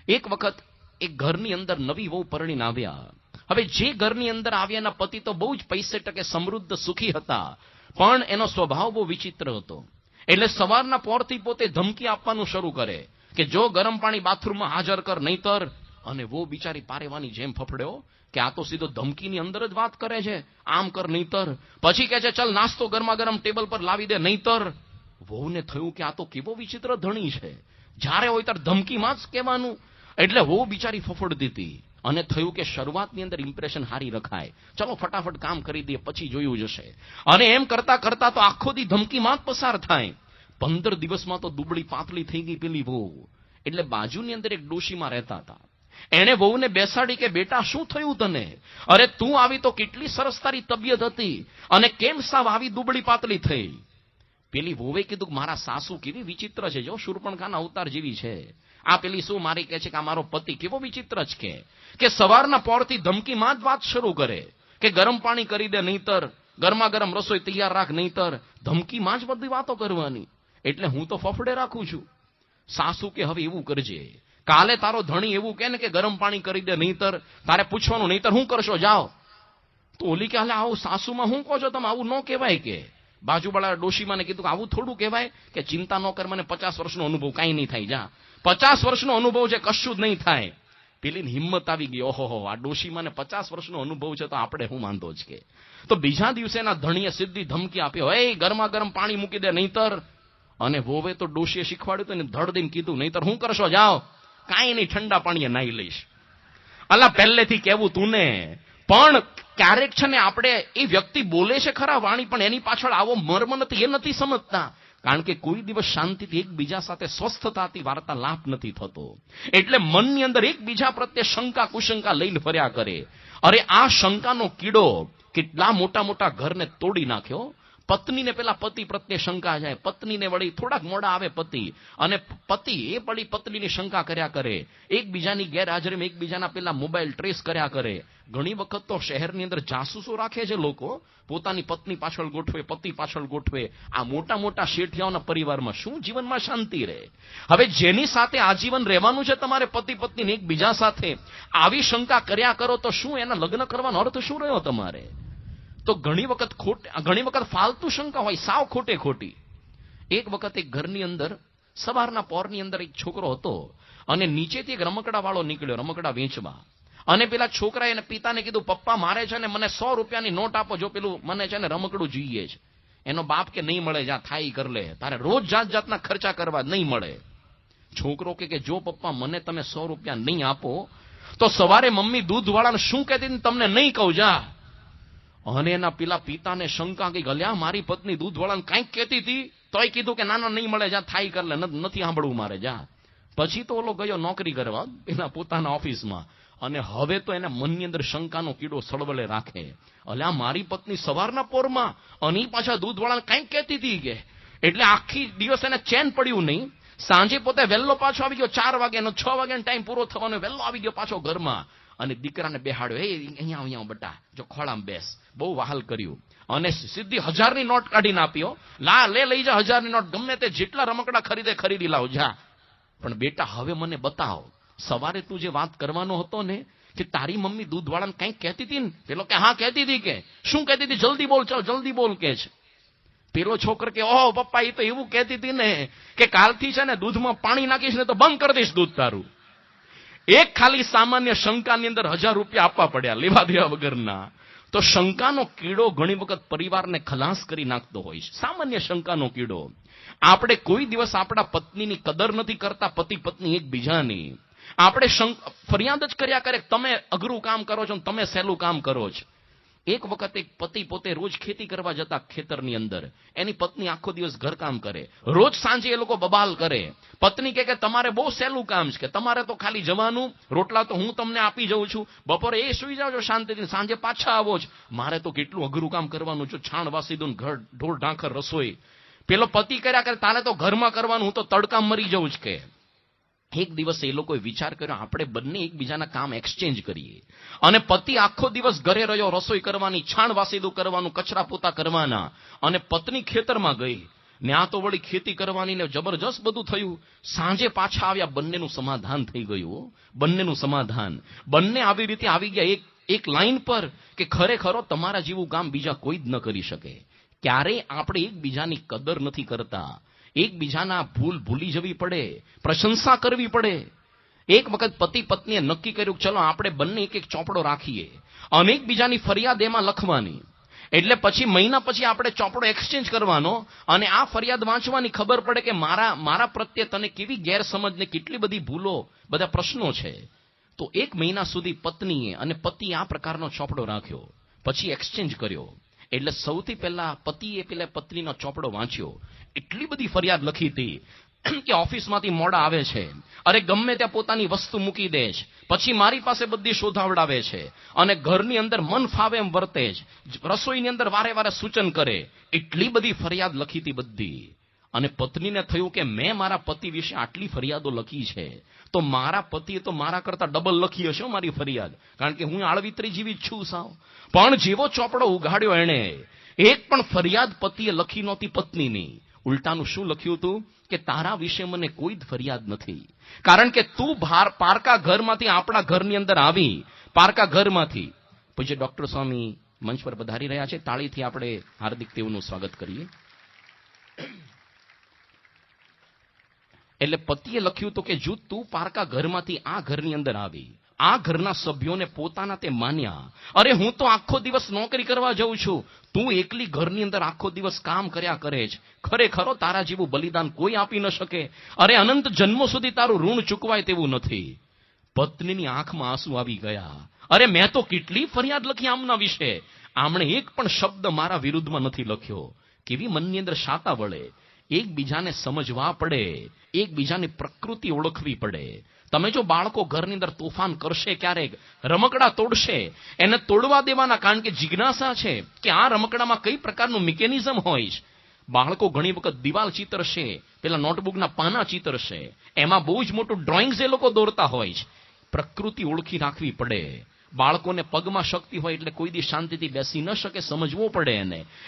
એક વખત એક ઘરની અંદર નવી વહુ પરણીને આવ્યા. હવે જે ઘરની અંદર આવ્યાના પતિ તો બહુ જ પૈસે ટકે સમૃદ્ધ સુખી હતા, પણ એનો સ્વભાવ બહુ વિચિત્ર હતો. એટલે સવારના પોરથી પોતે ધમકી આપવાનું શરૂ કરે કે જો ગરમ પાણી બાથરૂમમાં હાજર કર નહીતર. અને વો બિચારી પારેવાની જેમ ફફડ્યો કે આ તો સીધો ધમકીની અંદર જ વાત કરે છે, આમ કર નહીતર. પછી કહે છે ચલ નાસ્તો ગરમા ગરમ ટેબલ પર લાવી દે નહીતર. વહુને થયું કે આ તો કેવો વિચિત્ર ધણી છે, જ્યારે હોય ત્યારે ધમકીમાં જ કહેવાનું. એટલે વહુ બિચારી ફફડતી હતી અને થયું કે શરૂઆતની અંદર ઇમ્પ્રેશન હારી રખાય, ચલો ફટાફટ કામ કરી દઈએ પછી જોયું જશે. અને એમ કરતા કરતા તો આખો દી ધમકીમાં જ પસાર થાય. 15 દિવસમાં તો દુબળી પાતળી થઈ ગઈ પેલી વહુ. એટલે બાજુની અંદર એક ડોશીમાં રહેતા હતા. એણે વહુને બેસાડી કે બેટા શું થયું તને? અરે તું આવી તો કેટલી સરસ તારી તબિયત હતી અને કેમ સાવ આવી દુબળી પાતળી થઈ? પેલી વહુએ કીધું મારા સાસુ કેવી વિચિત્ર છે, જો શૂર્પણખાના અવતાર જેવી છે. આ પેલી શું મારી કહે છે કે આ મારો પતિ કેવો વિચિત્ર છે કે સવારના પોરથી ધમકીમાં જ વાત શરૂ કરે કે ગરમ પાણી કરી દે નહીતર, ગરમા ગરમ રસોઈ તૈયાર રાખ નહીતર. ધમકીમાં જ બધી વાતો કરવાની. એટલે હું તો ફફડે રાખું છું. સાસુ કે હવે એવું કરજે, કાલે તારો ધણી એવું કહે ને કે ગરમ પાણી કરી દે નહીતર, તારે પૂછવાનું નહીતર હું કરશો જાઓ. તો ઓલી કે હાલે આવું સાસુમાં હું કહો છો તમે, આવું ન કહેવાય. કે બાજુવાળા ડોશીમાને કીધું કે આવું થોડું કહેવાય કે ચિંતા ન કર, મને 50 વર્ષનો અનુભવ, કાંઈ નહીં થાય, જા 50 વર્ષનો અનુભવ છે, કશું જ નહીં થાય. પેલીની હિંમત આવી ગઈ, ઓહો આ ડોશીમાને 50 વર્ષનો અનુભવ છે તો આપણે હું વાંધો જ કે. તો બીજા દિવસે એના ધણીએ સીધી ધમકી આપ્યો, એ ગરમા ગરમ પાણી મૂકી દે નહીતર. અને વોવે તો ડોશીએ શીખવાડ્યું તો એને ધડ દઈને કીધું નહીતર હું કરશો જાઓ, કાંઈ નહીં ઠંડા પાણીએ નાહી લઈશ. અલા પહેલેથી કેવું તું ને. પણ ક્યારેક છે ને આપણે એ વ્યક્તિ બોલે છે ખરા વાણી, પણ એની પાછળ આવો મર્મ નથી, એ નથી સમજતા. કારણ કે કોઈ દિવસ શાંતિથી એકબીજા સાથે સ્વસ્થતાથી વાર્તાલાપ નથી થતો. એટલે મનની અંદર એકબીજા પ્રત્યે શંકા કુશંકા લઈને ફર્યા કરે. અરે આ શંકાનો કીડો કેટલા મોટા મોટા ઘરને તોડી નાખ્યો. પત્નીને પેલા પતિ પ્રત્યે શંકા જાય, પત્નીને વળી થોડાક મોડા આવે પતિ, અને પતિ એ વળી પત્નીની શંકા કર્યા કરે. એકબીજાની ગેરહાજરીમાં એકબીજાના પેલા મોબાઈલ ટ્રેસ કર્યા કરે. ઘણી વખત તો શહેરની અંદર જાસૂસો રાખે છે લોકો, પોતાની પત્ની પાછળ ગોઠવે, પતિ પાછળ ગોઠવે. આ મોટા મોટા શેઠિયાઓના પરિવારમાં શું જીવનમાં શાંતિ રહે? હવે જેની સાથે આજીવન રહેવાનું છે તમારે પતિ પત્નીને એકબીજા સાથે, આવી શંકા કર્યા કરો તો શું એના લગ્ન કરવાનો અર્થ શું રહ્યો તમારે? તો ઘણી વખત ફાલતુ શંકા હોય, સાવ ખોટે ખોટી. એક વખત એક ઘરની અંદર સવારના પોરની અંદર એક છોકરો હતો અને નીચેથી એક રમકડા વાળો નીકળ્યો, રમકડા વેચવા. અને પેલા છોકરાએ એને પિતાને કીધું પપ્પા મારે છે ને મને 100 રૂપિયાની નોટ આપો, જો પેલું મને છે ને રમકડું જોઈએ છે. એનો બાપ કે નહીં મળે, જા થાય કર લે, તારે રોજ જાત જાતના ખર્ચા કરવા નહીં મળે. છોકરો કે જો પપ્પા મને તમે 100 રૂપિયા નહીં આપો તો સવારે મમ્મી દૂધવાળાને શું કહેતી હતી તમને નહીં કહું, જા. અને એના પેલા પિતાને શંકા ગઈ, ગલ્યા મારી પત્ની દૂધવાળાને કંઈક કહેતી હતી તોય કીધું કે ના નહીં મળે, જા થાય કર લે, નથી સાંભળવું મારે, જા. પછી તો ઓલો ગયો નોકરી કરવા એના પોતાના ઓફિસમાં. અને હવે તો એના મનની અંદર શંકાનો કીડો સળવળે રાખે, અલ્યા મારી પત્ની સવારના પોરમાં અને પાછા દૂધવાળાને કંઈક કહેતી હતી કે. એટલે આખી દિવસ એને ચેન પડ્યું નહીં. સાંજે પોતે વહેલો પાછો આવી ગયો, 4 વાગ્યાનો, 6 વાગ્યાનો ટાઈમ પૂરો થવાનો, વહેલો આવી ગયો પાછો ઘરમાં. અને દીકરાને બેહાડ્યો, અહીંયા બટા જો ખોળામાં બેસ. બહુ વહાલ કર્યું અને સીધી 1000ની નોટ કાઢીને આપ્યો, લા લે લઈ જા 1000ની નોટ, ગમે તે જેટલા રમકડા ખરીદી લાવ જા. પણ બેટા હવે મને બતાવ, સવારે તું જે વાત કરવાનો હતો ને કે તારી મમ્મી દૂધવાળાને કંઈક કહેતી હતી ને? પેલો કે હા કહેતી હતી. કે શું કહેતી હતી? જલ્દી બોલ, ચાલ જલ્દી બોલ કે છે. પેલો છોકરો કે ઓહો પપ્પા એ તો એવું કહેતી હતી ને કે કાલથી છે ને દૂધમાં પાણી નાખીશ ને તો બંધ કરી દઈશ દૂધ તારું. એક ખાલી સામાન્ય શંકાની અંદર 1000 રૂપિયા આપવા પડ્યા લેવા દેવા વગરના. તો શંકાનો કીડો ઘણી વખત પરિવારને ખલાસ કરી નાખતો હોય છે. સામાન્ય શંકાનો કીડો. આપણે કોઈ દિવસ આપણા પત્નીની કદર નથી કરતા, પતિ પત્ની એકબીજાની. આપણે ફરિયાદ જ કર્યા કરે, તમે અઘરું કામ કરો છો, તમે સહેલું કામ કરો છો. એક વખત એક પતિ પોતે રોજ ખેતી કરવા જતા ખેતરની અંદર, એની પત્ની આખો દિવસ ઘરકામ કરે. રોજ સાંજે એ લોકો બબાલ કરે. પત્ની કહે કે તમારે બહુ સહેલું કામ છે, કે તમારે તો ખાલી જવાનું, રોટલા તો હું તમને આપી જાઉં છું, બપોરે એ સુઈ જાવ છો શાંતિથી, સાંજે પાછા આવો છો. મારે તો કેટલું અઘરું કામ કરવાનું છે, છાણ વાસી દઉં, ઘર ઢોર ઢાંખર રસોઈ. પેલો પતિ કર્યા કરે, તારે તો ઘરમાં કરવાનું, હું તો તડકા મરી જાઉં જ. કે એક દિવસ એ લોકોએ વિચાર કર્યો, આપણે બંને એકબીજાના કામ એક્સચેન્જ કરીએ. અને પતિ આખો દિવસ ઘરે રહ્યો, રસોઈ કરવાની, છાણ વાસીદું કરવાનું, કચરા પોતા કરવાના, અને પત્ની ખેતરમાં ગઈ ને આ તો વળી ખેતી કરવાની ને જબરજસ્ત બધું થયું. સાંજે પાછા આવ્યા, બંનેનું સમાધાન થઈ ગયું. બંનેનું સમાધાન. બંને આવી રીતે આવી ગયા એક લાઈન પર કે ખરેખરો તમારા જેવું કામ બીજા કોઈ જ ન કરી શકે. ક્યારેય આપણે એકબીજાની કદર નથી કરતા. એકબીજાના ભૂલી જવી પડે, પ્રશંસા કરવી પડે. એક વખત પતિ પત્નીએ નક્કી કર્યું, ચલો આપણે બંને એક ચોપડો રાખીએ અને એકબીજાની ફરિયાદ એમાં લખવાની. એટલે પછી મહિના પછી આપણે ચોપડો એક્સચેન્જ કરવાનો અને આ ફરિયાદ વાંચવાની, ખબર પડે કે મારા પ્રત્યે તને કેવી ગેરસમજ ને કેટલી બધી ભૂલો, બધા પ્રશ્નો છે. તો એક મહિના સુધી પત્નીએ અને પતિએ આ પ્રકારનો ચોપડો રાખ્યો, પછી એક્સચેન્જ કર્યો. એટલે સૌથી પહેલા પતિએ પેલા પત્નીનો ચોપડો વાંચ્યો. એટલી બધી ફરિયાદ લખી હતી કે ઓફિસમાંથી મોડા આવે છે, અરે ગમે ત્યાં પોતાની વસ્તુ મૂકી દે છે, પછી મારી પાસે બધી શોધાવડાવે છે, અને ઘરની અંદર મન ફાવે એમ વર્તે છે, રસોઈની અંદર વારે વારે સૂચન કરે. એટલી બધી ફરિયાદ લખી હતી બધી. અને પત્નીને થયું કે મેં મારા પતિ વિશે આટલી ફરિયાદો લખી છે, તો મારા પતિએ તો મારા કરતા ડબલ લખી હશે મારી ફરિયાદ, કારણ કે હું આળવિત્રી જેવી જ છું સાવ. પણ જેવો ચોપડો ઉઘાડ્યો એણે, એક પણ ફરિયાદ પતિએ લખી નહોતી પત્નીની. ઉલટાનું શું લખ્યું હતું કે તારા વિશે મને કોઈ જ ફરિયાદ નથી, કારણ કે તું પારકા ઘરમાંથી આપણા ઘરની અંદર આવી, પારકા ઘરમાંથી. પછી ડોક્ટર સ્વામી મંચ પર પધારી રહ્યા છે, તાળીથી આપણે હાર્દિક તેઓનું સ્વાગત કરીએ. એટલે પતિએ લખ્યું હતું કે જો તું પારકા ઘરમાંથી આ ઘરની અંદર આવી, આ ઘરના સભ્યોને પોતાના તે માન્યા, અરે હું તો આખો દિવસ નોકરી કરવા જાઉં છું, તું એકલી ઘરની અંદર આખો દિવસ કામ કર્યા કરે છે, ખરેખરો તારા જેવું બલિદાન કોઈ આપી ન શકે, અરે અનંત જન્મો સુધી તારું ઋણ ચૂકવાય તેવું નથી. પત્નીની આંખમાં આંસુ આવી ગયા. અરે મેં તો કેટલી ફરિયાદ લખી આમના વિશે, આમણે એક પણ શબ્દ મારા વિરુદ્ધમાં નથી લખ્યો. કેવી મનની અંદર શાતા વળે. એકબીજાને સમજવા પડે, એકબીજાની પ્રકૃતિ ઓળખવી પડે. તમે જો બાળકો ઘરની અંદર તોફાન કરશે, ક્યારેક રમકડા તોડશે, એને તોડવા દેવાના, કારણ કે જિજ્ઞાસા છે કે આ રમકડામાં કઈ પ્રકારનું મિકેનિઝમ હોય છે. બાળકો ઘણી વખત દિવાલ ચિતરશે, પેલા નોટબુકના પાના ચિતરશે, એમાં બહુ જ મોટું ડ્રોઈંગ્સ એ લોકો દોરતા હોય છે. પ્રકૃતિ ઓળખી રાખવી પડે. બાળકોને પગમાં શક્તિ હોય એટલે કોઈ દી શાંતિથી બેસી ન શકે, સમજવું પડે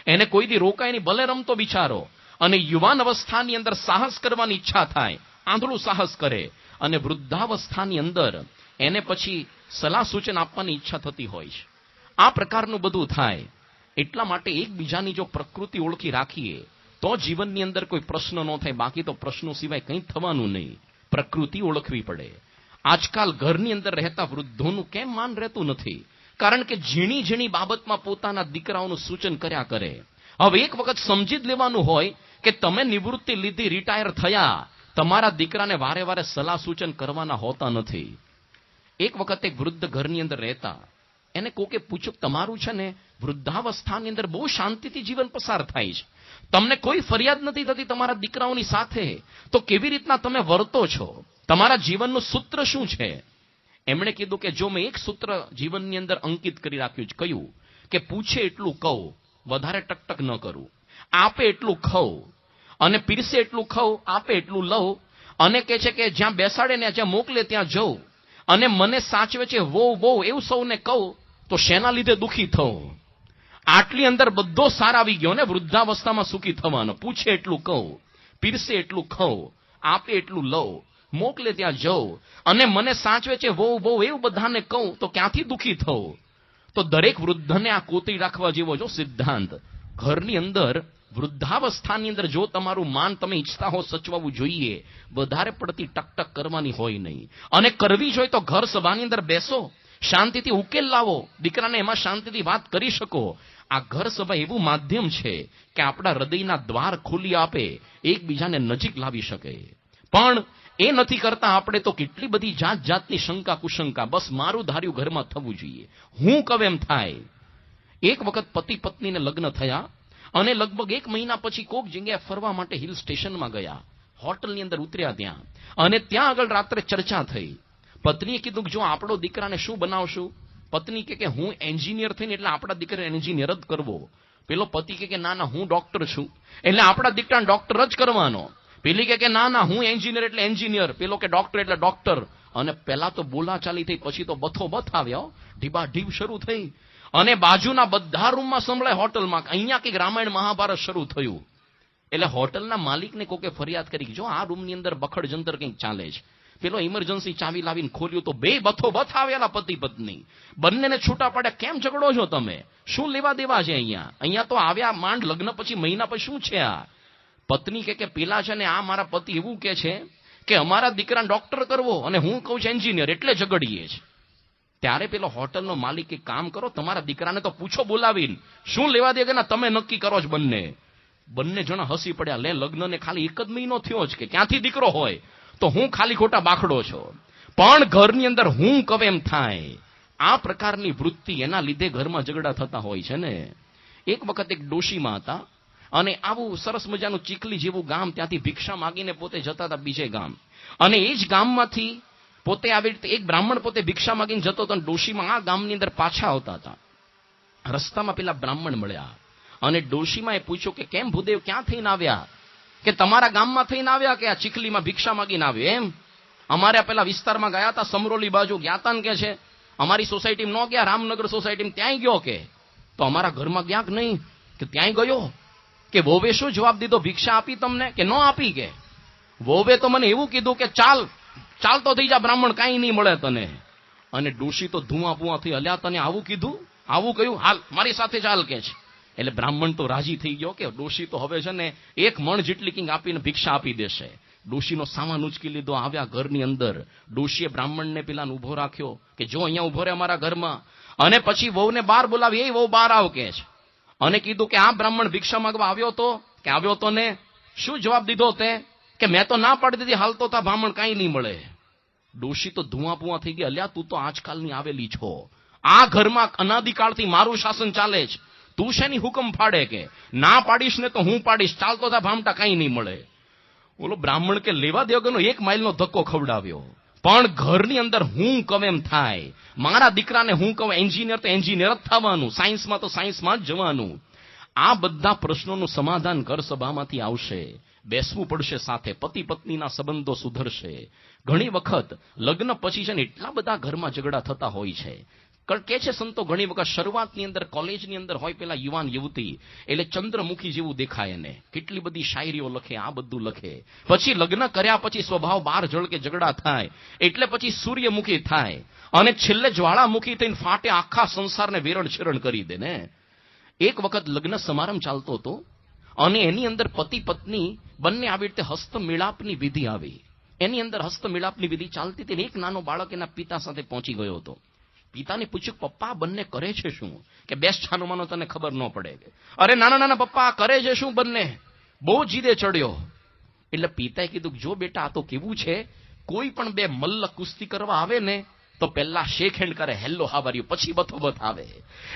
એને કોઈ દી રોકાય નહીં, ભલે રમતો બિચારો. અને યુવાન અવસ્થાની અંદર સાહસ કરવાની ઈચ્છા થાય, આંધળું સાહસ કરે, અને વૃદ્ધાવસ્થાની અંદર એને પછી સલાહ સૂચન આપવાની ઈચ્છા થતી હોય છે. આ પ્રકારનું બધું થાય. એટલા માટે એકબીજાની જો પ્રકૃતિ ઓળખી રાખીએ તો જીવનની અંદર કોઈ પ્રશ્ન ન થાય, બાકી તો પ્રશ્નો સિવાય કંઈ થવાનું નહીં. પ્રકૃતિ ઓળખવી પડે. આજકાલ ઘરની અંદર રહેતા વૃદ્ધોનું કેમ માન રહેતું નથી? કારણ કે ઝીણી ઝીણી બાબતમાં પોતાના દીકરાઓનું સૂચન કર્યા કરે. હવે એક વખત સમજી જ લેવાનું હોય કે તમે નિવૃત્તિ લીધી, રિટાયર થયા, તમારા દીકરાને વારે વારે સલાહ સૂચન કરવાના હોતા નથી. એક વખત એક વૃદ્ધ ઘરની અંદર રહેતા, એને કોકે પૂછ્યું, તમારું છે ને વૃદ્ધાવસ્થાની અંદર બહુ શાંતિથી જીવન પસાર થાય છે, તમને કોઈ ફરિયાદ નથી થતી તમારા દીકરાઓની સાથે, તો કેવી રીતના તમે વર્તો છો? તમારા જીવનનું સૂત્ર શું છે? એમણે કીધું કે જો મેં એક સૂત્ર જીવનની અંદર અંકિત કરી રાખ્યું છે, કયું? કે પૂછે એટલું કહું, વધારે ટકટક ન કરું, આપે એટલું ખાઉં અને પીરસે એટલું ખાઉં, આપે એટલું લઉં, અને કે છે કે જ્યાં બેસાડે ને જ્યાં મોકલે ત્યાં જઉં, અને મને સાચવે છે વહુ એવું સૌને કહું, તો શેના લીધે દુઃખી થઉં? આટલી અંદર બધો સાર આવી ગયો ને વૃદ્ધાવસ્થામાં સુખી થવાનો. પૂછે એટલું કહું, પીરસે એટલું ખાઉં, આપે એટલું લઉં, મોકલે ત્યાં જઉં, અને મને સાચવે છે વહુ એવું બધાને કહું, તો ક્યાંથી દુઃખી થઉં? તો દરેક વૃદ્ધને આ કોતરી રાખવા જેવો જો સિદ્ધાંત. ઘરની અંદર વૃદ્ધાવસ્થાની અંદર જો તમારું માન તમે ઈચ્છતા હો સચવાવું જોઈએ, વધારે પડતી ટકટક કરવાની હોય નહીં. અને કરવી જોઈએ તો ઘર સભાની અંદર બેસો, શાંતિથી ઉકેલ લાવો, દીકરાને એમાં શાંતિથી વાત કરી શકો. આ ઘર સભા એવું માધ્યમ છે કે આપણા હૃદયના દ્વાર ખોલી આપે, એકબીજાને નજીક લાવી શકે. પણ એ નથી કરતા આપણે તો કેટલી બધી જાત જાતની શંકા કુશંકા, બસ મારું ધાર્યું ઘરમાં થવું જોઈએ, હું કહું એમ થાય. એક વખત પતિ પત્નીને લગ્ન થયા અને લગભગ 1 મહિના પછી કોક જગ્યાએ ફરવા માટે હિલ સ્ટેશનમાં ગયા. હોટલની અંદર ઉતર્યા ત્યાં, અને ત્યાં આગળ રાત્રે ચર્ચા થઈ. પત્નીએ કીધું કે જો આપણો દીકરાને શું બનાવશું? પત્ની કે હું એન્જિનિયર થઈને એટલે આપણા દીકરાને એન્જિનિયર જ કરવો. પેલો પતિ કે ના ના હું ડોક્ટર છું એટલે આપણા દીકરાને ડોક્ટર જ કરવાનો. પેલી કે ના ના હું એન્જિનિયર એટલે એન્જિનિયર, પેલો કે ડોક્ટર એટલે ડોક્ટર. અને પહેલા તો બોલાચાલી થઈ, પછી તો બથોબથ આવ્યા, ઢીબાઢીબ શરૂ થઈ. અને બાજુના બધા રૂમમાં સંભળાય હોટલમાં અહીંયા કંઈક રામાયણ મહાભારત શરૂ થયું. એટલે હોટલના માલિકને કોકે ફરિયાદ કરી, જો આ રૂમની અંદર બખડ જંતર કંઈક ચાલે છે. પેલો ઇમરજન્સી ચાવી લાવીને ખોલ્યું તો બે બથોબથ આવેલા પતિ પત્ની, બંનેને છૂટા પડ્યા. કેમ ઝઘડો છો તમે? શું લેવા દેવા છે અહીંયા? અહીંયા તો આવ્યા માંડ લગ્ન પછી મહિના પછી શું છે આ? પત્ની કે પેલા છે ને આ મારા પતિ એવું કે છે કે અમારા દીકરાને ડોક્ટર કરવો અને હું કહું છું એન્જિનિયર, એટલે ઝઘડીએ છે. ત્યારે પેલો હોટલનો માલિક એક કામ કરો, તમારા દીકરાને તો પૂછો બોલાવીને, શું લેવા દે કે ના તમે નક્કી કરો જ બંને જણા હસી પડ્યા. લે લગ્નને ખાલી 1 જ મહિનો થયો જ કે ક્યાંથી દીકરો હોય તો હું ખાલી ખોટા બાખડો છો. પણ ઘરની અંદર હું કવે એમ થાય. આ પ્રકારની વૃત્તિ, એના લીધે ઘરમાં ઝઘડા થતા હોય છે ને. એક વખત એક ડોશીમાં હતા અને આવું સરસ મજાનું ચીખલી જેવું ગામ, ત્યાંથી ભિક્ષા માગીને પોતે જતા હતા બીજે ગામ. અને એ જ ગામમાંથી પોતે આવી રીતે એક બ્રાહ્મણ પોતે ભિક્ષા માગીને જતો હતો અને ડોશીમાં આ ગામની અંદર પાછા આવતા હતા. રસ્તામાં પેલા બ્રાહ્મણ મળ્યા અને ડોશીમાં એ પૂછ્યું કે કેમ ભૂદેવ ક્યાં થઈને આવ્યા? કે તમારા ગામમાં થઈને આવ્યા કે આ ચીખલીમાં ભિક્ષા માગીને આવ્યો? એમ અમારે પેલા વિસ્તારમાં ગયા હતા, સમરોલી બાજુ ગયા હતા ને કે છે અમારી સોસાયટીમાં ન ગયા, રામનગર સોસાયટીમાં ત્યાંય ગયો કે તો અમારા ઘરમાં ગયા કે નહીં? કે ત્યાંય ગયો. કે વોવે શું જવાબ દીધો? ભિક્ષા આપી તમને કે ન આપી? કે વોવે તો મને એવું કીધું કે ચાલતો થઈ જા બ્રાહ્મણ, કાંઈ નહીં મળે તને. અને ડોશી તો ધુઆ પુઆ થઈ, અલ્યા તને આવું કીધું? આવું કહ્યું? હાલ મારી સાથે ચાલ કે છે. એટલે બ્રાહ્મણ તો રાજી થઈ ગયો કે ડોશી તો હવે છે ને 1 મણ જેટલી કિંગ આપીને ભિક્ષા આપી દેશે. ડોશીનો સામાન ઉચકી લીધો, આવ્યા ઘરની અંદર. ડોશીએ બ્રાહ્મણને પેલાને ઉભો રાખ્યો કે જો અહીંયા ઉભો રહે અમારા ઘરમાં. અને પછી વહુને બહાર બોલાવી, એ વહુ બહાર આવ કે છે. અને કીધું કે આ બ્રાહ્મણ ભિક્ષા માંગવા આવ્યો તો કે આવ્યો તો ને? શું જવાબ દીધો તે? કે મેં તો ના પાડી દીધી, હાલતો તા બ્રાહ્મણ કાંઈ નહીં મળે. ડોશી તો ધુઆ પુઆ થઈ ગઈ, અલ્યા તું તો આજકાલની આવેલી છો, આ ઘરમાં અનાદિકાળથી મારું શાસન ચાલે છે, તું શેની હુકમ ફાડે? કે ના પાડીશ ને તો હું પાડીશ, ચાલતો તા ભામટા કાંઈ નહીં મળે. બોલો બ્રાહ્મણ કે લેવા દેવગરનો 1 માઇલનો ધક્કો ખવડાવ્યો. પણ ઘરની અંદર હું કહું એમ થાય. મારા દીકરાને હું કહું એન્જિનિયર તો એન્જિનિયર જ થવાનું, સાયન્સમાં તો સાયન્સમાં જ જવાનું. આ બધા પ્રશ્નોનું સમાધાન ઘર સભામાંથી આવશે. બેસવું પડશે સાથે, પતિ પત્નીના સંબંધો સુધરશે. ઘણી વખત લગ્ન પછી છે ને એટલા બધા ઘરમાં ઝઘડા થતા હોય છે. કે છે સંતો ઘણી વખત શરૂઆતની અંદર કોલેજની અંદર હોય પેલા યુવાન યુવતી, એટલે ચંદ્રમુખી જેવું દેખાય એને, કેટલી બધી શાયરીઓ લખે, આ બધું લખે. પછી લગ્ન કર્યા પછી સ્વભાવ બહાર ઝળકે, ઝઘડા થાય એટલે પછી સૂર્યમુખી થાય અને છેલ્લે જ્વાળામુખી થઈને ફાટે, આખા સંસારને વેરણ છેરણ કરી દે ને. એક વખત લગ્ન સમારંભ ચાલતો હતો અને એની અંદર પતિ પત્ની બંને આવી રીતે હસ્તમિલાપની વિધિ આવી. એની અંદર હસ્તમિલાપની વિધિ ચાલતી હતી. એક નાનો બાળક એના પિતા સાથે પહોંચી ગયો હતો. પિતાને પૂછ્યું પપ્પા બંને કરે છે શું? કે બેસ છાનો માનો તને ખબર ન પડે. અરે નાના નાના પપ્પા કરે છે શું બંને? બહુ જીદે ચડ્યો. એટલે પિતાએ કીધું જો બેટા આ તો કેવું છે, કોઈ પણ બે મલ્લ કુસ્તી કરવા આવે ને તો પહેલા શેક હેન્ડ કરે, હેલો હાવ આર યુ, પછી બથોબથ આવે.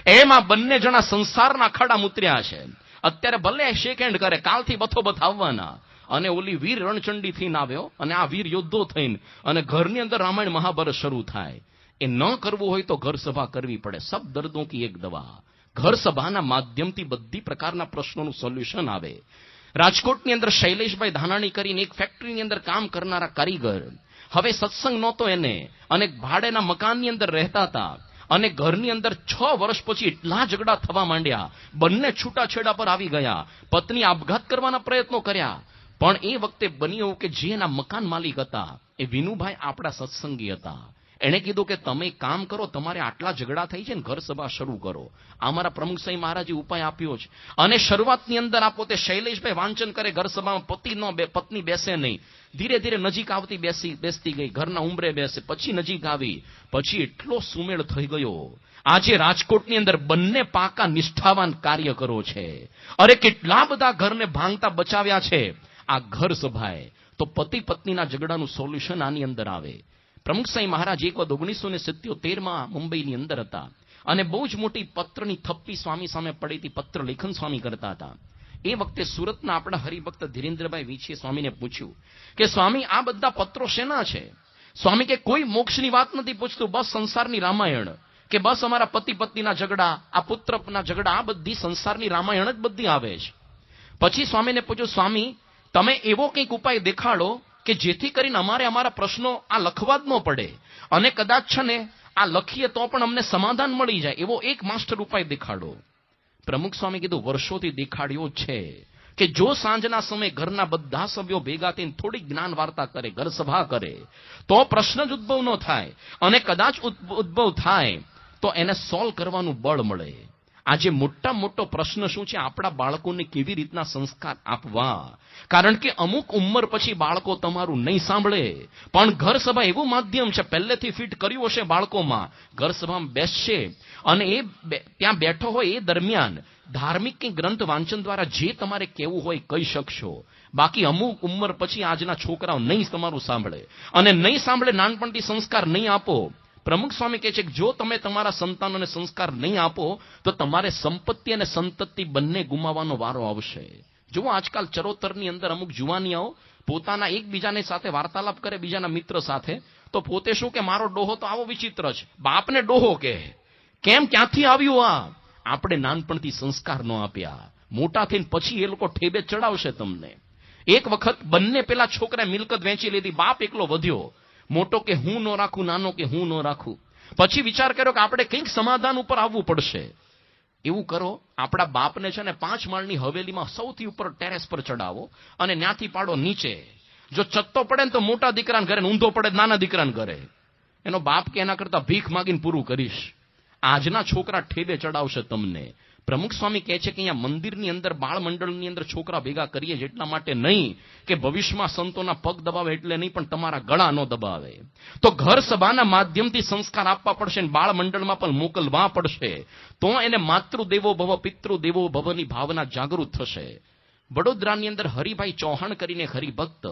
એમાં બંને જણા સંસારના ખાડા મુતર્યા છે. અત્યારે ભલે શેક હેન્ડ કરે, કાલથી બથોબથ આવવાના. અને ઓલી વીર રણચંડી થઈને આવ્યો અને આ વીર યોદ્ધો થઈને અને ઘરની અંદર રામાયણ મહાભારત શરૂ થાય. એ ન કરવું હોય તો ઘર સભા કરવી પડે. સબ દર્દો કી એક દવા. ઘર સભાના માધ્યમથી બધી પ્રકારના પ્રશ્નોનું સોલ્યુશન આવે. રાજકોટની અંદર શૈલેષભાઈ ધાનાણી કરીને એક ફેક્ટરીની અંદર કામ કરનારા કારીગર, હવે સત્સંગ નહોતો એને અને ભાડેના મકાનની અંદર રહેતા હતા અને ઘરની અંદર 6 વર્ષ પછી એટલા ઝઘડા થવા માંડ્યા, બંને છૂટાછેડા પર આવી ગયા. પત્ની આપઘાત કરવાના પ્રયત્નો કર્યા. પણ એ વખતે બન્યું કે જે એના મકાન માલિક હતા એ વિનુભાઈ આપણા સત્સંગી હતા. એણે કીધું કે તમે કામ કરો, તમારે આટલા ઝઘડા થઈ છે ને, ઘર સભા શરૂ કરો. અમારા પ્રમુખ સાંઈ મહારાજે ઉપાય આપ્યો છે. અને શરૂઆતની અંદર આ પોતે શૈલેષભાઈ વાંચન કરે, ઘર સભામાં પત્ની બેસે નહીં. ધીરે ધીરે નજીક આવતી બેસતી ગઈ, ઘરના ઉંબરે બેસે, પછી નજીક આવી, પછી એટલો સુમેળ થઈ ગયો. આજે રાજકોટની અંદર બંને પાકા નિષ્ઠાવાન કાર્ય કરો છે. અરે કેટલા બધા ઘરને ભાંગતા બચાવ્યા છે આ ઘર સભાએ. તો પતિ પત્નીના ઝઘડાનું સોલ્યુશન આની અંદર આવે. પ્રમુખ સાંઈ મહારાજ એક વખત 1977માં મુંબઈની અંદર હતા અને બહુ જ મોટી પત્રની થપ્પી સ્વામી સામે પડી હતી. પત્ર લેખન સ્વામી કરતા હતા. એ વખતે સુરતના આપણા હરિભક્ત ધીરેન્દ્રભાઈ વીછીએ સ્વામીને પૂછ્યું કે સ્વામી, આ બધા પત્રો શેના છે? સ્વામી કે કોઈ મોક્ષની વાત નથી પૂછતું, બસ સંસારની રામાયણ, કે બસ અમારા પતિ પત્નીના ઝઘડા, આ પુત્રના ઝઘડા, આ બધી સંસારની રામાયણ જ બધી આવે છે. પછી સ્વામીને પૂછ્યું, સ્વામી તમે એવો કંઈક ઉપાય દેખાડો કે જેથી કરીને અમારા પ્રશ્નો આ લખવા જ ન પડે, અને કદાચ છે ને આ લખીએ તો પણ અમને સમાધાન મળી જાય, એવો એક માસ્ટર ઉપાય દેખાડો. પ્રમુખ સ્વામી કીધું, વર્ષોથી દેખાડ્યો છે કે જો સાંજના સમયે ઘરના બધા સભ્યો ભેગા થઈને થોડી જ્ઞાન વાર્તા કરે, ઘર સભા કરે, તો પ્રશ્ન જ ઉદ્ભવ ન થાય, અને કદાચ ઉદ્ભવ થાય તો એને સોલ્વ કરવાનું બળ મળે. આજે મોટો પ્રશ્ન શું છે? આપણા બાળકોને કેવી રીતના સંસ્કાર આપવા? કારણ કે અમુક ઉંમર પછી બાળકો તમારું નહીં સાંભળે. પણ ઘર સભા એવું માધ્યમ છે, પહેલેથી ફિટ કર્યું હશે બાળકોમાં, ઘર સભામાં બેસશે અને એ ત્યાં બેઠો હોય એ દરમિયાન ધાર્મિક કે ગ્રંથ વાંચન દ્વારા જે તમારે કહેવું હોય કહી શકશો. બાકી અમુક ઉંમર પછી આજના છોકરાઓ નહીં તમારું સાંભળે, અને નહીં સાંભળે, નાનપણથી સંસ્કાર નહીં આપો. પ્રમુખ સ્વામી કહે છે કે જો તમે તમારા સંતાનોને સંસ્કાર નહીં આપો તો તમારે સંપત્તિ અને સંતતિ બંને ગુમાવવાનો વારો આવશે. જુઓ, આજકાલ ચરોતરની અંદર અમુક જુવાનિયાઓ પોતાના એકબીજાની સાથે વાર્તાલાપ કરે, બીજાના મિત્ર સાથે, તો પોતે શું કે મારો ડોહો તો આવો વિચિત્ર છે, બાપને ડોહો કે કેમ, ક્યાંથી આવ્યું આ? આપણે નાનપણથી સંસ્કાર ન આપ્યા, મોટા થઈને પછી એ લોકો ઠેબે ચડાવશે તમને. એક વખત બંને પેલા છોકરાએ મિલકત વેચી લીધી, બાપ એકલો વધ્યો. મોટો કે હું ન રાખું, નાનો કે હું ન રાખું. પછી વિચાર કર્યો કે આપણે કંઈક સમાધાન ઉપર આવવું પડશે. એવું કરો, આપણા બાપને છે ને 5 માળની હવેલીમાં સૌથી ઉપર ટેરેસ પર ચડાવો અને ત્યાંથી પાડો નીચે. જો ચત્તો પડે ને તો મોટા દીકરાને ઘરે, ઊંધો પડે નાના દીકરાને ઘરે. એનો બાપ કે એના કરતા ભીખ માગીને પૂરું કરીશ. આજના છોકરા ઠેબે ચડાવશે તમને. પ્રમુખ સ્વામી કહે છે કે અહીંયા મંદિરની અંદર, બાળ મંડળની અંદર છોકરા ભેગા કરીએ એટલા માટે નહીં કે ભવિષ્યમાં સંતોના પગ દબાવે એટલે નહીં, પણ તમારા ગળા ન દબાવે. તો ઘર સભાના માધ્યમથી સંસ્કાર આપવા પડશે, અને બાળ મંડળમાં પણ મોકલવા પડશે. તો એને માતૃદેવો ભવ પિતૃદેવો ભવની ભાવના જાગૃત થશે. વડોદરાની અંદર હરિભાઈ ચૌહાણ કરીને હરિભક્ત,